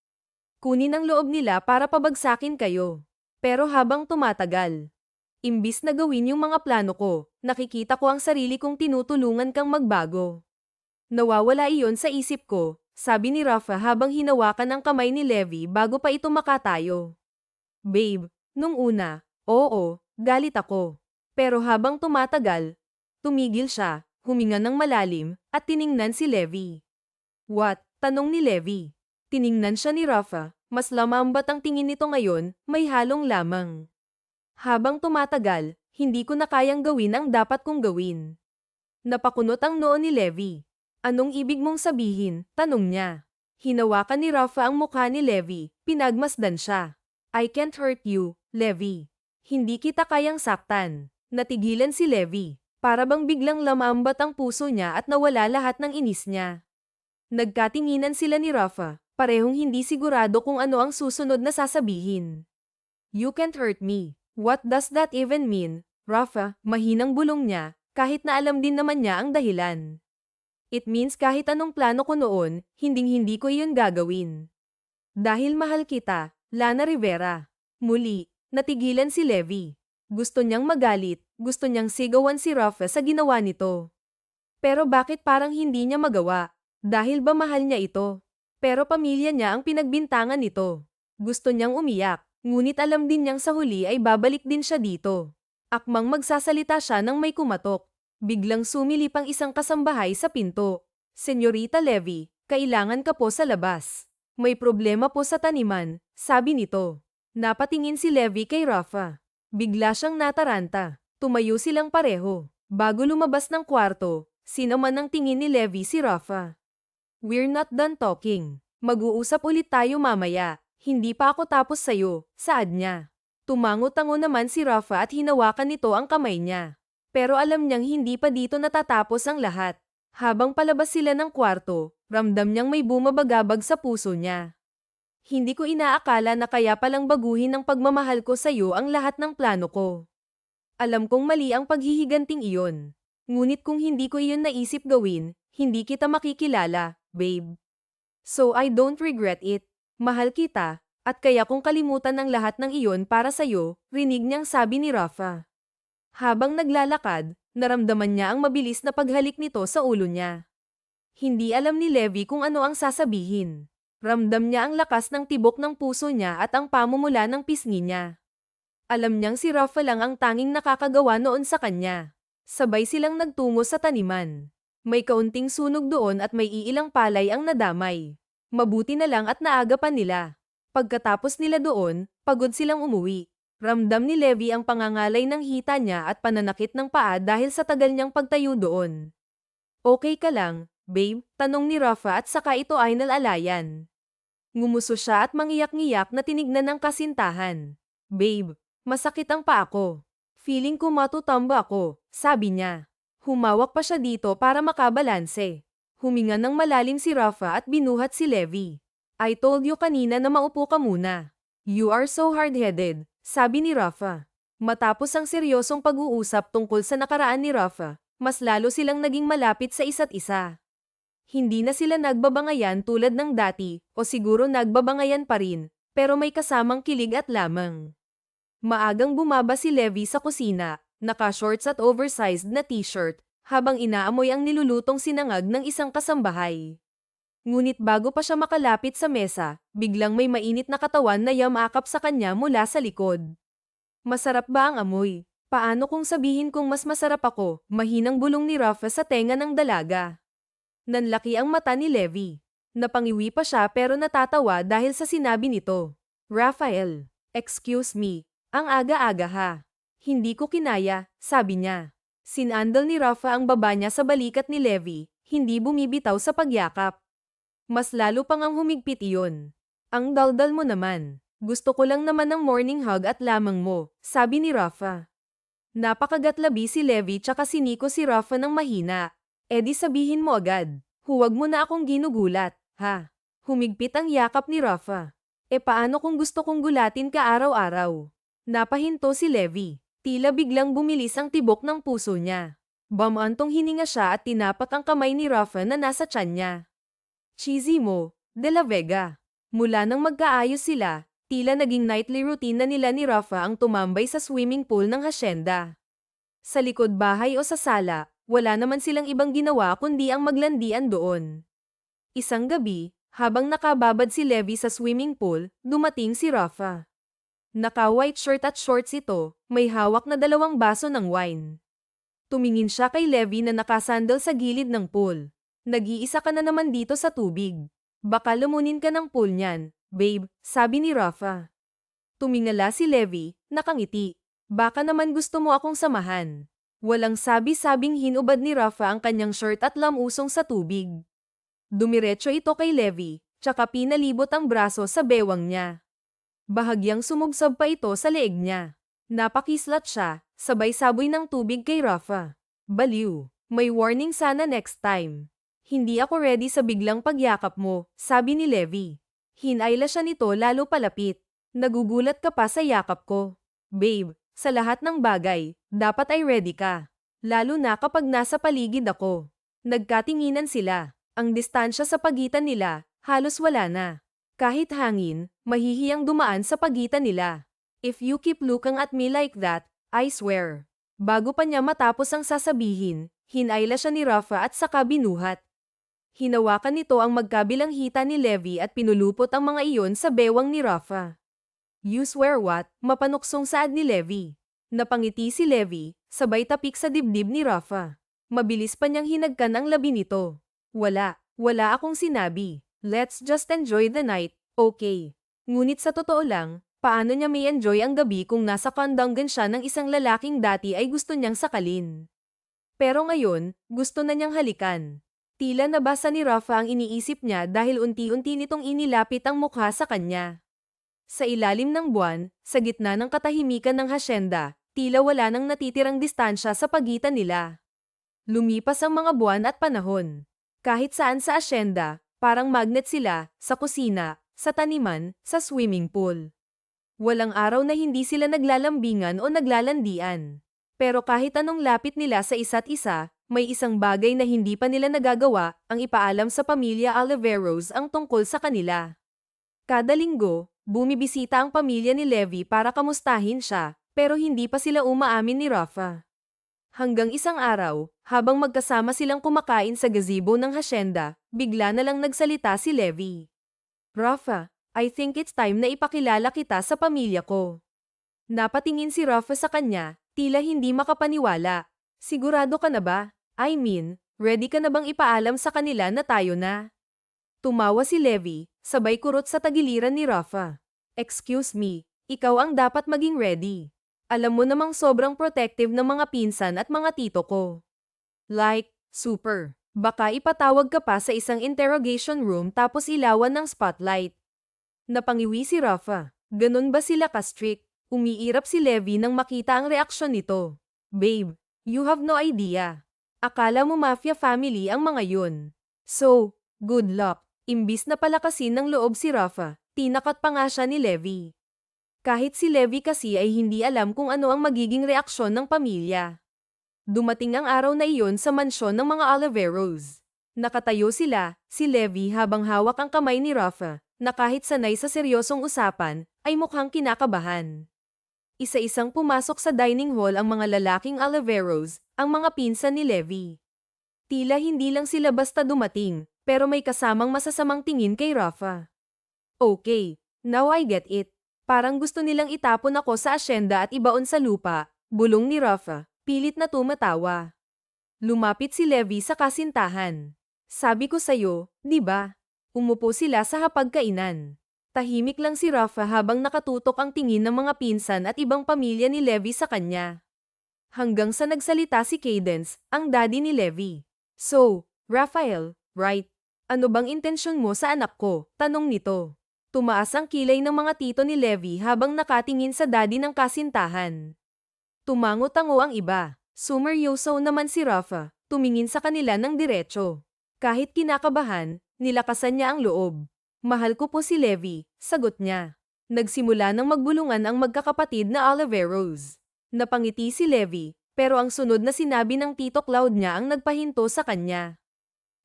Kunin ang loob nila para pabagsakin kayo. Pero habang tumatagal, imbis na gawin yung mga plano ko, nakikita ko ang sarili kong tinutulungan kang magbago. Nawawala iyon sa isip ko, sabi ni Rafa habang hinawakan ang kamay ni Levi bago pa ito makatayo. Babe, nung una, oo, galit ako. Pero habang tumatagal, tumigil siya, huminga ng malalim, at tiningnan si Levi. What? Tanong ni Levi. Tiningnan siya ni Rafa, mas lamambat ang tingin nito ngayon, may halong lamang. Habang tumatagal, hindi ko na kayang gawin ang dapat kong gawin. Napakunot ang noo ni Levi. Anong ibig mong sabihin? Tanong niya. Hinawakan ni Rafa ang mukha ni Levi, pinagmasdan siya. I can't hurt you, Levi. Hindi kita kayang saktan. Natigilan si Levi. Para bang biglang lamambat ang puso niya at nawala lahat ng inis niya. Nagkatinginan sila ni Rafa, parehong hindi sigurado kung ano ang susunod na sasabihin. You can't hurt me. What does that even mean? Rafa, mahinang bulong niya, kahit na alam din naman niya ang dahilan. It means kahit anong plano ko noon, hinding-hindi ko iyon gagawin. Dahil mahal kita, Lana Rivera. Muli, natigilan si Levi. Gusto niyang magalit, gusto niyang sigawan si Rafa sa ginawa nito. Pero bakit parang hindi niya magawa? Dahil ba mahal niya ito? Pero pamilya niya ang pinagbintangan nito. Gusto niyang umiyak, ngunit alam din niyang sa huli ay babalik din siya dito. Akmang magsasalita siya nang may kumatok. Biglang sumilip ang isang kasambahay sa pinto. Senyorita Levi, kailangan ka po sa labas. May problema po sa taniman, sabi nito. Napatingin si Levi kay Rafa. Bigla siyang nataranta. Tumayo silang pareho. Bago lumabas ng kwarto, sinaman ng tingin ni Levi si Rafa. We're not done talking. Mag-uusap ulit tayo mamaya. Hindi pa ako tapos sa'yo, saad niya. Tumango-tango naman si Rafa at hinawakan nito ang kamay niya. Pero alam niyang hindi pa dito natatapos ang lahat. Habang palabas sila ng kwarto, ramdam niyang may bumabagabag sa puso niya. Hindi ko inaakala na kaya palang baguhin ng pagmamahal ko sa'yo ang lahat ng plano ko. Alam kong mali ang paghihiganting iyon. Ngunit kung hindi ko iyon naisip gawin, hindi kita makikilala, babe. So I don't regret it. Mahal kita, at kaya kong kalimutan ang lahat ng iyon para sa'yo, rinig niyang sabi ni Rafa. Habang naglalakad, naramdaman niya ang mabilis na paghalik nito sa ulo niya. Hindi alam ni Levi kung ano ang sasabihin. Ramdam niya ang lakas ng tibok ng puso niya at ang pamumula ng pisngi niya. Alam niyang si Rafa lang ang tanging nakakagawa noon sa kanya. Sabay silang nagtungo sa taniman. May kaunting sunog doon at may iilang palay ang nadamay. Mabuti na lang at naaga pa nila. Pagkatapos nila doon, pagod silang umuwi. Ramdam ni Levi ang pangangalay ng hita niya at pananakit ng paa dahil sa tagal niyang pagtayo doon. Okay ka lang, babe? Tanong ni Rafa at saka ito ay nalalayan. Ngumuso siya at mangiyak-ngiyak na tinignan ng kasintahan. Babe, masakit ang paa ko. Feeling ko matutamba ako, sabi niya. Humawak pa siya dito para makabalanse. Huminga ng malalim si Rafa at binuhat si Levi. I told you kanina na maupo ka muna. You are so hard-headed, sabi ni Rafa. Matapos ang seryosong pag-uusap tungkol sa nakaraan ni Rafa, mas lalo silang naging malapit sa isa't isa. Hindi na sila nagbabangayan tulad ng dati, o siguro nagbabangayan pa rin, pero may kasamang kilig at lamang. Maagang bumaba si Levi sa kusina, naka-shorts at oversized na t-shirt, habang inaamoy ang nilulutong sinangag ng isang kasambahay. Ngunit bago pa siya makalapit sa mesa, biglang may mainit na katawan na yamakap sa kanya mula sa likod. Masarap ba ang amoy? Paano kung sabihin kong mas masarap ako? Mahinang bulong ni Rafa sa tenga ng dalaga. Nanlaki ang mata ni Levi. Napangiwi pa siya pero natatawa dahil sa sinabi nito. Rafael, excuse me. Ang aga-aga ha. Hindi ko kinaya, sabi niya. Sinandal ni Rafa ang baba niya sa balikat ni Levi, hindi bumibitaw sa pagyakap. Mas lalo pang ang humigpit iyon. Ang daldal mo naman. Gusto ko lang naman ng morning hug at lamang mo, sabi ni Rafa. Napakagatlabi si Levi tsaka siniko si Rafa ng mahina. E di sabihin mo agad, huwag mo na akong ginugulat, ha? Humigpit ang yakap ni Rafa. E paano kung gusto kong gulatin ka araw-araw? Napahinto si Levi. Tila biglang bumilis ang tibok ng puso niya. Bamantong hininga siya at tinapak ang kamay ni Rafa na nasa tiyan niya. Cheesy mo, De La Vega. Mula nang magkaayos sila, tila naging nightly routine na nila ni Rafa ang tumambay sa swimming pool ng hasyenda. Sa likod bahay o sa sala, wala naman silang ibang ginawa kundi ang maglandian doon. Isang gabi, habang nakababad si Levi sa swimming pool, dumating si Rafa. Naka-white shirt at shorts ito, may hawak na 2 baso ng wine. Tumingin siya kay Levi na nakasandal sa gilid ng pool. Nag-iisa ka na naman dito sa tubig. Baka lumunin ka ng pool niyan, babe, sabi ni Rafa. Tumingala si Levi, nakangiti. Baka naman gusto mo akong samahan. Walang sabi-sabing hinubad ni Rafa ang kanyang shirt at lamusong sa tubig. Dumiretso ito kay Levi, tsaka pinalibot ang braso sa bewang niya. Bahagyang sumubsob pa ito sa leeg niya. Napakislat siya, sabay saboy ng tubig kay Rafa. Baliw, may warning sana next time. Hindi ako ready sa biglang pagyakap mo, sabi ni Levi. Hinayla siya nito lalo palapit. Nagugulat ka pa sa yakap ko. Babe, sa lahat ng bagay, dapat ay ready ka. Lalo na kapag nasa paligid ako. Nagkatinginan sila. Ang distansya sa pagitan nila, halos wala na. Kahit hangin, mahihiyang dumaan sa pagitan nila. If you keep looking at me like that, I swear. Bago pa niya matapos ang sasabihin, hinayla siya ni Rafa at saka binuhat. Hinawakan nito ang magkabilang hita ni Levi at pinulupot ang mga iyon sa bewang ni Rafa. You swear what? Mapanuksong saad ni Levi. Napangiti si Levi, sabay tapik sa dibdib ni Rafa. Mabilis pa niyang hinagkan ang labi nito. Wala akong sinabi. Let's just enjoy the night, okay? Ngunit sa totoo lang, paano niya may enjoy ang gabi kung nasa kandanggan siya ng isang lalaking dati ay gusto niyang sakalin? Pero ngayon, gusto na niyang halikan. Tila nabasa ni Rafa ang iniisip niya dahil unti-unti nitong inilapit ang mukha sa kanya. Sa ilalim ng buwan, sa gitna ng katahimikan ng hasyenda, tila wala nang natitirang distansya sa pagitan nila. Lumipas ang mga buwan at panahon. Kahit saan sa asyenda, parang magnet sila, sa kusina, sa taniman, sa swimming pool. Walang araw na hindi sila naglalambingan o naglalandian. Pero kahit anong lapit nila sa isa't isa, may isang bagay na hindi pa nila nagagawa, ang ipaalam sa pamilya Oliveros ang tungkol sa kanila. Kada linggo, bumibisita ang pamilya ni Levi para kamustahin siya, pero hindi pa sila umaamin ni Rafa. Hanggang isang araw, habang magkasama silang kumakain sa gazebo ng hasyenda, bigla na lang nagsalita si Levi. Rafa, I think it's time na ipakilala kita sa pamilya ko. Napatingin si Rafa sa kanya, tila hindi makapaniwala. Sigurado ka na ba? I mean, ready ka na bang ipaalam sa kanila na tayo na? Tumawa si Levi, sabay kurot sa tagiliran ni Rafa. Excuse me, ikaw ang dapat maging ready. Alam mo namang sobrang protective ng mga pinsan at mga tito ko. Like, super. Baka ipatawag ka pa sa isang interrogation room tapos ilawan ng spotlight. Napangiwi si Rafa. Ganun ba sila ka-strict? Umiirap si Levi nang makita ang reaksyon nito. Babe, you have no idea. Akala mo mafia family ang mga yun. So, good luck. Imbis na palakasin ng loob si Rafa, tinakat pa nga siya ni Levi. Kahit si Levi kasi ay hindi alam kung ano ang magiging reaksyon ng pamilya. Dumating ang araw na iyon sa mansyon ng mga Oliveros. Nakatayo sila, si Levi habang hawak ang kamay ni Rafa, na kahit sanay sa seryosong usapan, ay mukhang kinakabahan. Isa-isang pumasok sa dining hall ang mga lalaking Oliveros, ang mga pinsan ni Levi. Tila hindi lang sila basta dumating, pero may kasamang masasamang tingin kay Rafa. Okay, now I get it. Parang gusto nilang itapon ako sa asyenda at ibaon sa lupa, bulong ni Rafa, pilit na tumatawa. Lumapit si Levi sa kasintahan. Sabi ko sa'yo, di ba? Umupo sila sa hapagkainan. Tahimik lang si Rafa habang nakatutok ang tingin ng mga pinsan at ibang pamilya ni Levi sa kanya. Hanggang sa nagsalita si Cadence, ang daddy ni Levi. So, Raphael, right? Ano bang intensyon mo sa anak ko? Tanong nito. Tumaas ang kilay ng mga tito ni Levi habang nakatingin sa daddy ng kasintahan. Tumango-tango ang iba. Sumeryoso naman si Rafa, tumingin sa kanila ng diretso. Kahit kinakabahan, nilakasan niya ang loob. Mahal ko po si Levi, sagot niya. Nagsimula ng magbulungan ang magkakapatid na Oliveros. Napangiti si Levi, pero ang sunod na sinabi ng Tito Cloud niya ang nagpahinto sa kanya.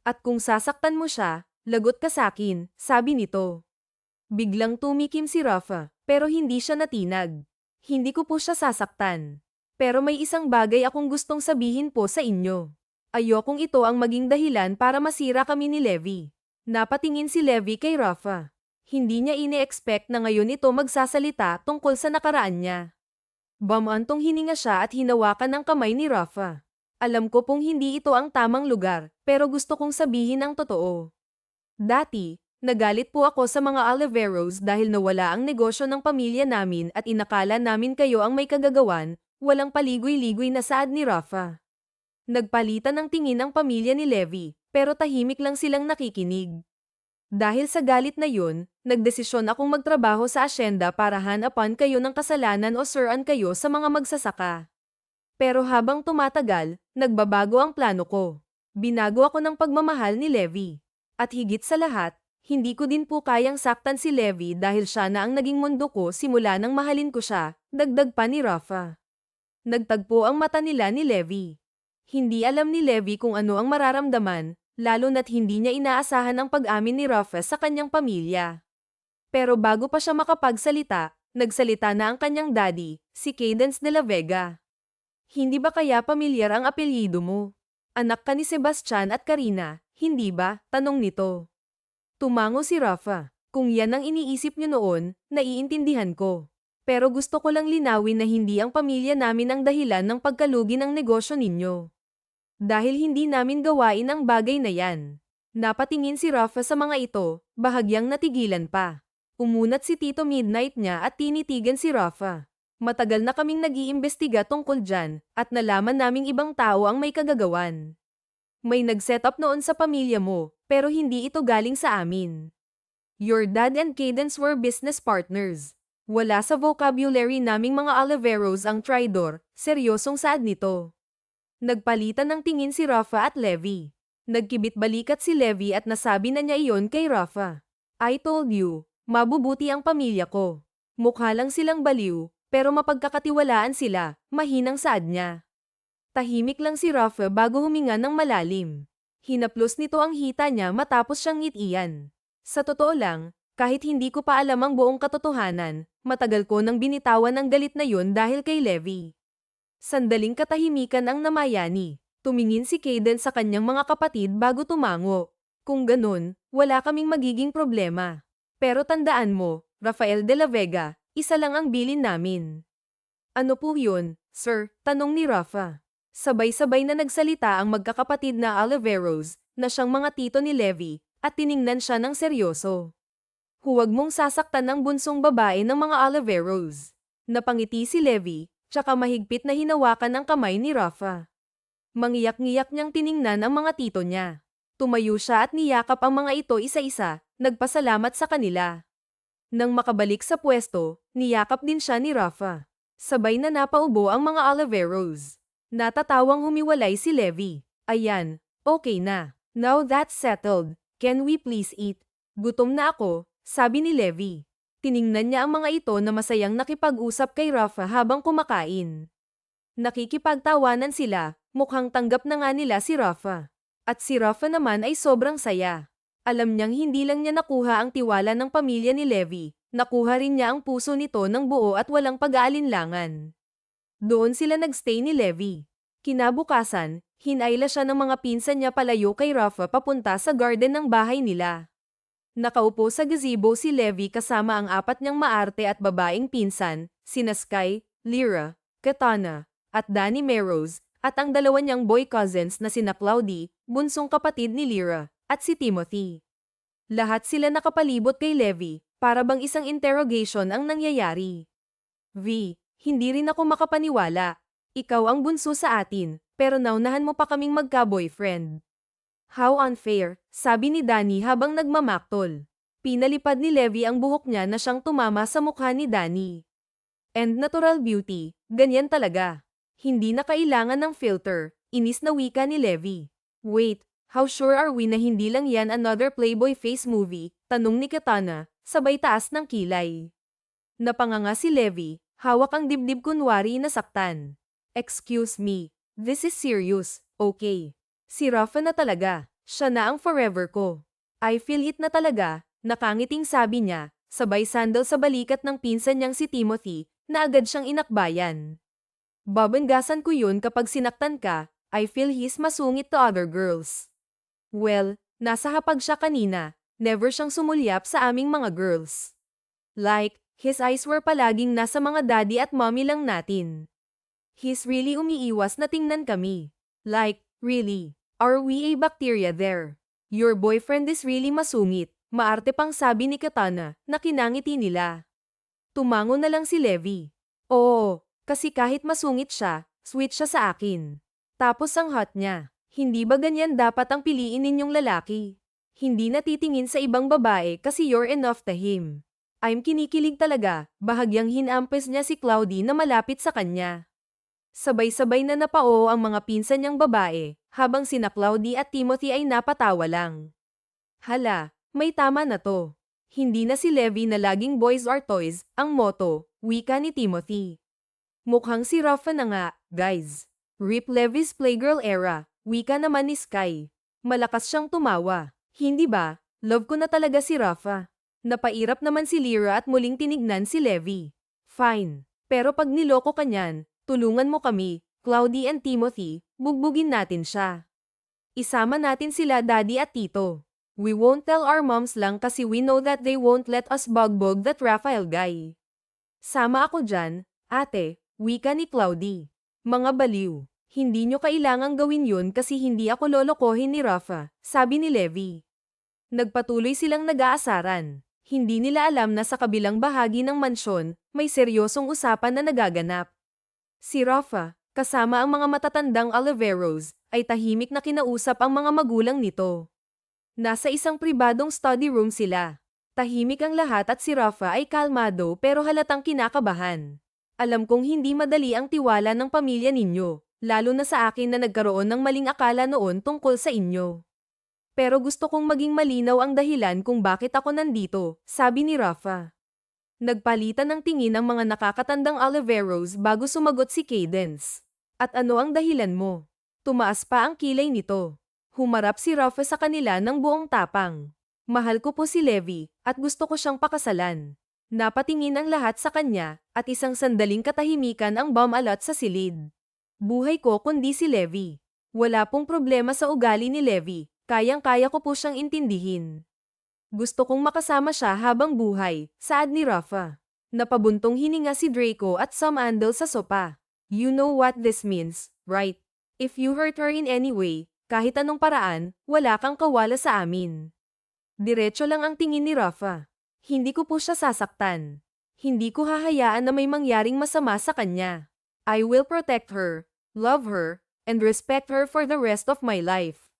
At kung sasaktan mo siya, lagot ka sakin, sabi nito. Biglang tumikim si Rafa, pero hindi siya natinag. Hindi ko po siya sasaktan. Pero may isang bagay akong gustong sabihin po sa inyo. Ayokong ito ang maging dahilan para masira kami ni Levi. Napatingin si Levi kay Rafa. Hindi niya ine-expect na ngayon ito magsasalita tungkol sa nakaraan niya. Bamantong hininga siya at hinawakan ang kamay ni Rafa. Alam ko pong hindi ito ang tamang lugar, pero gusto kong sabihin ang totoo. Dati, nagalit po ako sa mga Oliveros dahil nawala ang negosyo ng pamilya namin at inakala namin kayo ang may kagagawan. Walang paligoy-ligoy na saad ni Rafa. Nagpalitan ng tingin ang pamilya ni Levi, pero tahimik lang silang nakikinig. Dahil sa galit na yun, nagdesisyon akong magtrabaho sa asyenda para hanapan kayo ng kasalanan o suran kayo sa mga magsasaka. Pero habang tumatagal, nagbabago ang plano ko. Binago ako ng pagmamahal ni Levi. At higit sa lahat, hindi ko din po kayang saktan si Levi dahil siya na ang naging mundo ko simula nang mahalin ko siya, dagdag pa ni Rafa. Nagtagpo ang mata nila ni Levi. Hindi alam ni Levi kung ano ang mararamdaman, lalo na't hindi niya inaasahan ang pag-amin ni Rafa sa kanyang pamilya. Pero bago pa siya makapagsalita, nagsalita na ang kanyang daddy, si Cadence de la Vega. Hindi ba kaya pamilyar ang apelyido mo? Anak ka ni Sebastian at Karina, hindi ba? Tanong nito. Tumango si Rafa. Kung yan ang iniisip niyo noon, naiintindihan ko. Pero gusto ko lang linawin na hindi ang pamilya namin ang dahilan ng pagkalugi ng negosyo ninyo. Dahil hindi namin gawain ang bagay na yan. Napatingin si Rafa sa mga ito, bahagyang natigilan pa. Umunat si Tito Midnight niya at tinitigan si Rafa. Matagal na kaming nag-iimbestiga tungkol dyan, at nalaman naming ibang tao ang may kagagawan. May nag-set up noon sa pamilya mo, pero hindi ito galing sa amin. Your dad and Cadence were business partners. Wala sa vocabulary naming mga Oliveros ang tridor, seryosong saad nito. Nagpalitan ng tingin si Rafa at Levi. Nagkibit-balikat si Levi at nasabi na niya iyon kay Rafa. I told you, mabubuti ang pamilya ko. Mukha lang silang baliw, pero mapagkakatiwalaan sila, mahinang saad niya. Tahimik lang si Rafa bago huminga ng malalim. Hinaplos nito ang hita niya matapos siyang ngitian. Sa totoo lang, kahit hindi ko pa alam ang buong katotohanan, matagal ko nang binitawan ang galit na yun dahil kay Levi. Sandaling katahimikan ang namayani. Tumingin si Cadence sa kanyang mga kapatid bago tumango. Kung ganun, wala kaming magiging problema. Pero tandaan mo, Rafael de la Vega, isa lang ang bilin namin. Ano po yun, sir? Tanong ni Rafa. Sabay-sabay na nagsalita ang magkakapatid na Oliveros, na siyang mga tito ni Levi, at tiningnan siya ng seryoso. Huwag mong sasaktan ang bunsong babae ng mga Oliveros. Napangiti si Levi, tsaka mahigpit na hinawakan ang kamay ni Rafa. Mangiyak-ngiyak niyang tiningnan ang mga tito niya. Tumayo siya at niyakap ang mga ito isa-isa, nagpasalamat sa kanila. Nang makabalik sa pwesto, niyakap din siya ni Rafa. Sabay na napaubo ang mga Oliveros. Natatawang humiwalay si Levi. Ayan, okay na. Now that's settled, can we please eat? Gutom na ako, sabi ni Levi. Tiningnan niya ang mga ito na masayang nakipag-usap kay Rafa habang kumakain. Nakikipagtawanan sila, mukhang tanggap na nga nila si Rafa. At si Rafa naman ay sobrang saya. Alam niyang hindi lang niya nakuha ang tiwala ng pamilya ni Levi, nakuha rin niya ang puso nito ng buo at walang pag-aalinlangan. Doon sila nagstay ni Levi. Kinabukasan, hinayla siya ng mga pinsan niya palayo kay Rafa papunta sa garden ng bahay nila. Nakaupo sa gazebo si Levi kasama ang apat niyang maarte at babaeng pinsan, sina Sky, Lyra, Katana, at Danny Merrows, at ang dalawa niyang boy cousins na sina Cloudy, bunsong kapatid ni Lyra, at si Timothy. Lahat sila nakapalibot kay Levi, para bang isang interrogation ang nangyayari. V, hindi rin ako makapaniwala. Ikaw ang bunso sa atin, pero naunahan mo pa kaming magka-boyfriend. How unfair, sabi ni Danny habang nagmamaktol. Pinalipad ni Levi ang buhok niya na siyang tumama sa mukha ni Danny. And natural beauty, ganyan talaga. Hindi na kailangan ng filter, inis na wika ni Levi. Wait, how sure are we na hindi lang yan another Playboy face movie? Tanong ni Katana, sabay taas ng kilay. Napanganga si Levi, hawak ang dibdib kunwari nasaktan. Excuse me, this is serious, okay. Si Rafa na talaga, siya na ang forever ko. I feel it na talaga, nakangiting sabi niya, sabay sandal sa balikat ng pinsan niyang si Timothy, na agad siyang inakbayan. Babanggasan ko yun kapag sinaktan ka, I feel he's masungit to other girls. Well, nasa hapag siya kanina, never siyang sumulyap sa aming mga girls. Like, his eyes were palaging nasa mga daddy at mommy lang natin. He's really umiiwas na tingnan kami. Like, really, are we a bacteria there? Your boyfriend is really masungit, maarte pang sabi ni Katana, na kinangiti nila. Tumango na lang si Levi. Oo. Kasi kahit masungit siya, sweet siya sa akin. Tapos ang hot niya. Hindi ba ganyan dapat ang piliin ninyong lalaki? Hindi natitingin sa ibang babae kasi you're enough to him. I'm kinikilig talaga, bahagyang hinampes niya si Cloudy na malapit sa kanya. Sabay-sabay na napao ang mga pinsan niyang babae, habang sina Cloudy at Timothy ay napatawa lang. Hala, may tama na to. Hindi na si Levi na laging boys are toys, ang motto, wika ni Timothy. Mukhang si Rafa na nga, guys. Rip Levi's Playgirl era, wika naman ni Sky. Malakas siyang tumawa. Hindi ba, love ko na talaga si Rafa. Napairap naman si Lyra at muling tinignan si Levi. Fine. Pero pag niloko ka niyan, tulungan mo kami, Cloudy and Timothy, bugbugin natin siya. Isama natin sila daddy at tito. We won't tell our moms lang kasi we know that they won't let us bugbog that Raphael guy. Sama ako dyan, ate. Wika ni Cloudy. Mga baliw. Hindi nyo kailangang gawin yun kasi hindi ako lolokohin ni Rafa, sabi ni Levi. Nagpatuloy silang nag-aasaran. Hindi nila alam na sa kabilang bahagi ng mansyon, may seryosong usapan na nagaganap. Si Rafa, Kasama ang mga matatandang Oliveros, ay tahimik na kinausap ang mga magulang nito. Nasa isang pribadong study room sila. Tahimik ang lahat at si Rafa ay kalmado pero halatang kinakabahan. Alam kong hindi madali ang tiwala ng pamilya ninyo, lalo na sa akin na nagkaroon ng maling akala noon tungkol sa inyo. Pero gusto kong maging malinaw ang dahilan kung bakit ako nandito, sabi ni Rafa. Nagpalitan ng tingin ang mga nakakatandang Oliveros bago sumagot si Cadence. At ano ang dahilan mo? Tumaas pa ang kilay nito. Humarap si Rafa sa kanila ng buong tapang. Mahal ko po si Levi, at gusto ko siyang pakasalan. Napatingin ang lahat sa kanya, at isang sandaling katahimikan ang bumalot sa silid. Buhay ko kundi si Levi. Wala pong problema sa ugali ni Levi, kayang-kaya ko po siyang intindihin. Gusto kong makasama siya habang buhay, saad ni Rafa. Napabuntong hininga si Draco at sumandal sa sopa. You know what this means, right? If you hurt her in any way, kahit anong paraan, wala kang kawala sa amin. Diretso lang ang tingin ni Rafa. Hindi ko po siya sasaktan. Hindi ko hahayaan na may mangyaring masama sa kanya. I will protect her, love her, and respect her for the rest of my life.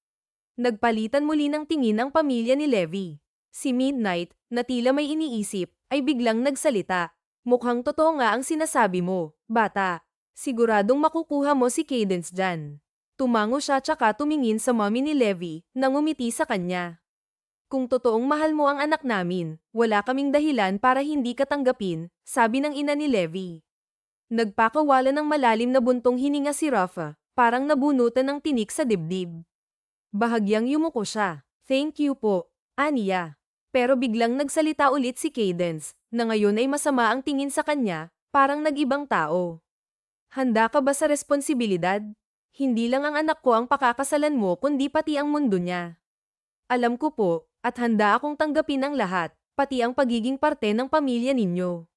Nagpalitan muli ng tingin ang pamilya ni Levi. Si Midnight, na tila may iniisip, ay biglang nagsalita. Mukhang totoo nga ang sinasabi mo, bata. Siguradong makukuha mo si Cadence dyan. Tumango siya tsaka tumingin sa mommy ni Levi, nang umiti sa kanya. Kung totoong mahal mo ang anak namin, wala kaming dahilan para hindi ka tanggapin, sabi ng ina ni Levi. Nagpakawala ng malalim na buntong hininga si Rafa, parang nabunutan ng tinik sa dibdib. Bahagyang yumuko siya. Thank you po, aniya. Pero biglang nagsalita ulit si Cadence, na ngayon ay masama ang tingin sa kanya, parang nag-ibang tao. Handa ka ba sa responsibilidad? Hindi lang ang anak ko ang pakakasalan mo kundi pati ang mundo niya. Alam ko po, at handa akong tanggapin ang lahat, pati ang pagiging parte ng pamilya ninyo.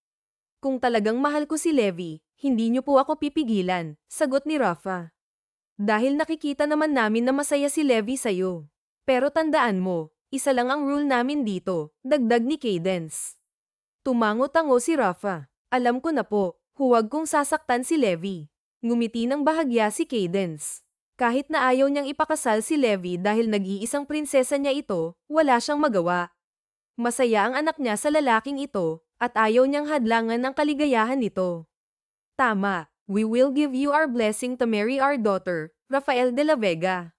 Kung talagang mahal ko si Levi, hindi niyo po ako pipigilan, sagot ni Rafa. Dahil nakikita naman namin na masaya si Levi sa'yo. Pero tandaan mo, isa lang ang rule namin dito, dagdag ni Cadence. Tumango-tango si Rafa. Alam ko na po, huwag kong sasaktan si Levi. Ngumiti ng bahagya si Cadence. Kahit na ayaw niyang ipakasal si Levi dahil nag-iisang prinsesa niya ito, wala siyang magawa. Masaya ang anak niya sa lalaking ito, at ayaw niyang hadlangan ang kaligayahan nito. Tama, we will give you our blessing to marry our daughter, Rafael de la Vega.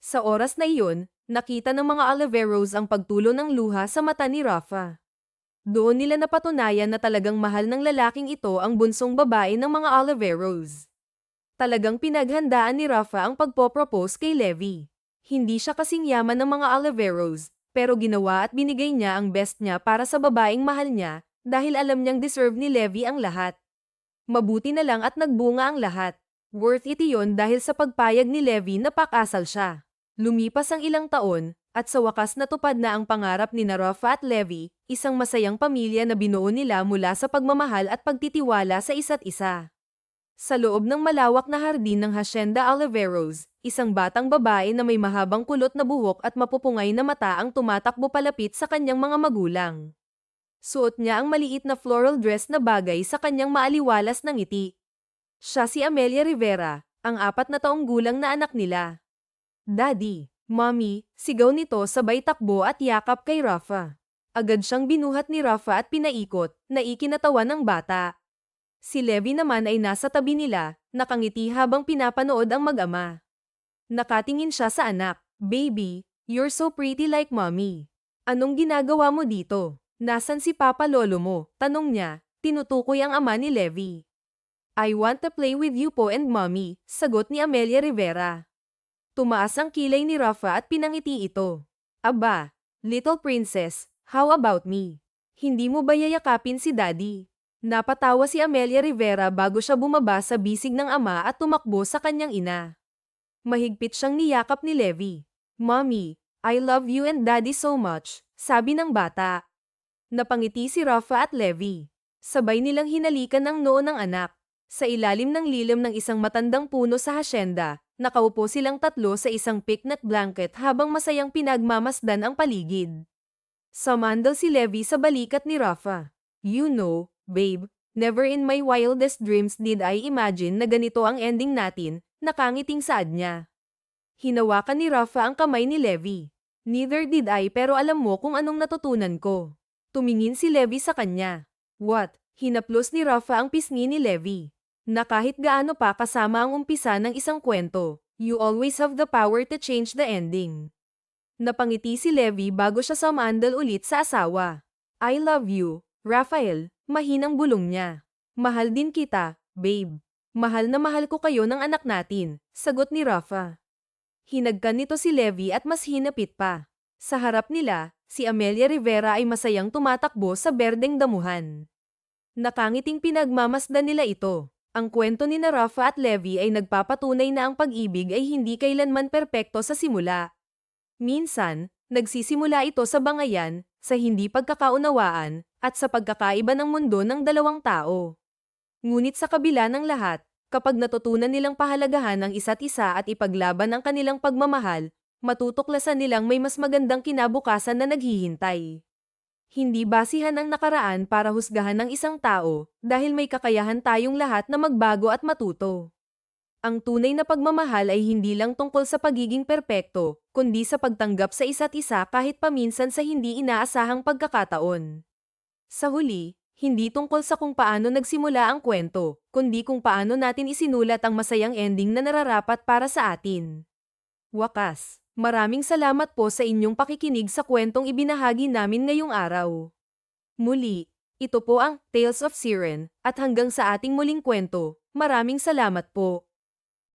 Sa oras na iyon, nakita ng mga Oliveros ang pagtulo ng luha sa mata ni Rafa. Doon nila napatunayan na talagang mahal ng lalaking ito ang bunsong babae ng mga Oliveros. Talagang pinaghandaan ni Rafa ang pagpopropose kay Levi. Hindi siya kasing yaman ng mga Oliveros, pero ginawa at binigay niya ang best niya para sa babaeng mahal niya, dahil alam niyang deserve ni Levi ang lahat. Mabuti na lang at nagbunga ang lahat. Worth it iyon dahil sa pagpayag ni Levi na pakasal siya. Lumipas ang ilang taon, at sa wakas natupad na ang pangarap ni Rafa at Levi, isang masayang pamilya na binuo nila mula sa pagmamahal at pagtitiwala sa isa't isa. Sa loob ng malawak na hardin ng Hacienda Oliveros, isang batang babae na may mahabang kulot na buhok at mapupungay na mata ang tumatakbo palapit sa kanyang mga magulang. Suot niya ang maliit na floral dress na bagay sa kanyang maaliwalas na ngiti. Siya si Amelia Rivera, ang 4 na taong gulang na anak nila. Daddy, Mommy, sigaw nito sabay takbo at yakap kay Rafa. Agad siyang binuhat ni Rafa at pinaikot, na ikinatawa ng bata. Si Levi naman ay nasa tabi nila, nakangiti habang pinapanood ang mag-ama. Nakatingin siya sa anak. Baby, you're so pretty like mommy. Anong ginagawa mo dito? Nasaan si Papa Lolo mo? Tanong niya, tinutukoy ang ama ni Levi. I want to play with you po and mommy, sagot ni Amelia Rivera. Tumaas ang kilay ni Rafa at pinangiti ito. Aba, little princess, how about me? Hindi mo ba yayakapin si daddy? Napatawa si Amelia Rivera bago siya bumaba sa bisig ng ama at tumakbo sa kanyang ina. Mahigpit siyang niyakap ni Levi. Mommy, I love you and daddy so much, sabi ng bata. Napangiti si Rafa at Levi. Sabay nilang hinalikan ng noo ng anak. Sa ilalim ng lilim ng isang matandang puno sa hacienda, nakaupo silang tatlo sa isang picnic blanket habang masayang pinagmamasdan ang paligid. Sumandal si Levi sa balikat ni Rafa. You know, babe, Never in my wildest dreams did I imagine na ganito ang ending natin, nakangiting saad niya. Hinawakan ni Rafa ang kamay ni Levi. Neither did I pero alam mo kung anong natutunan ko. Tumingin si Levi sa kanya. What? Hinaplos ni Rafa ang pisngi ni Levi. Na kahit gaano pa kasama ang umpisa ng isang kwento, you always have the power to change the ending. Napangiti si Levi bago siya sumandal ulit sa asawa. I love you, Rafael, mahinang bulong niya. Mahal din kita, babe. Mahal na mahal ko kayo ng anak natin, sagot ni Rafa. Hinagkan nito si Levi at mas hinapit pa. Sa harap nila, si Amelia Rivera ay masayang tumatakbo sa berdeng damuhan. Nakangiting pinagmamasdan nila ito. Ang kwento ni na Rafa at Levi ay nagpapatunay na ang pag-ibig ay hindi kailanman perpekto sa simula. Minsan, nagsisimula ito sa bangayan, sa hindi pagkakaunawaan, at sa pagkakaiba ng mundo ng dalawang tao. Ngunit sa kabila ng lahat, kapag natutunan nilang pahalagahan ang isa't isa at ipaglaban ang kanilang pagmamahal, matutuklasan nilang may mas magandang kinabukasan na naghihintay. Hindi basihan ang nakaraan para husgahan ng isang tao, dahil may kakayahan tayong lahat na magbago at matuto. Ang tunay na pagmamahal ay hindi lang tungkol sa pagiging perpekto, kundi sa pagtanggap sa isa't isa kahit paminsan sa hindi inaasahang pagkakataon. Sa huli, hindi tungkol sa kung paano nagsimula ang kwento, kundi kung paano natin isinulat ang masayang ending na nararapat para sa atin. Wakas. Maraming salamat po sa inyong pakikinig sa kwentong ibinahagi namin ngayong araw. Muli, ito po ang Tales of Siren, at hanggang sa ating muling kwento, maraming salamat po.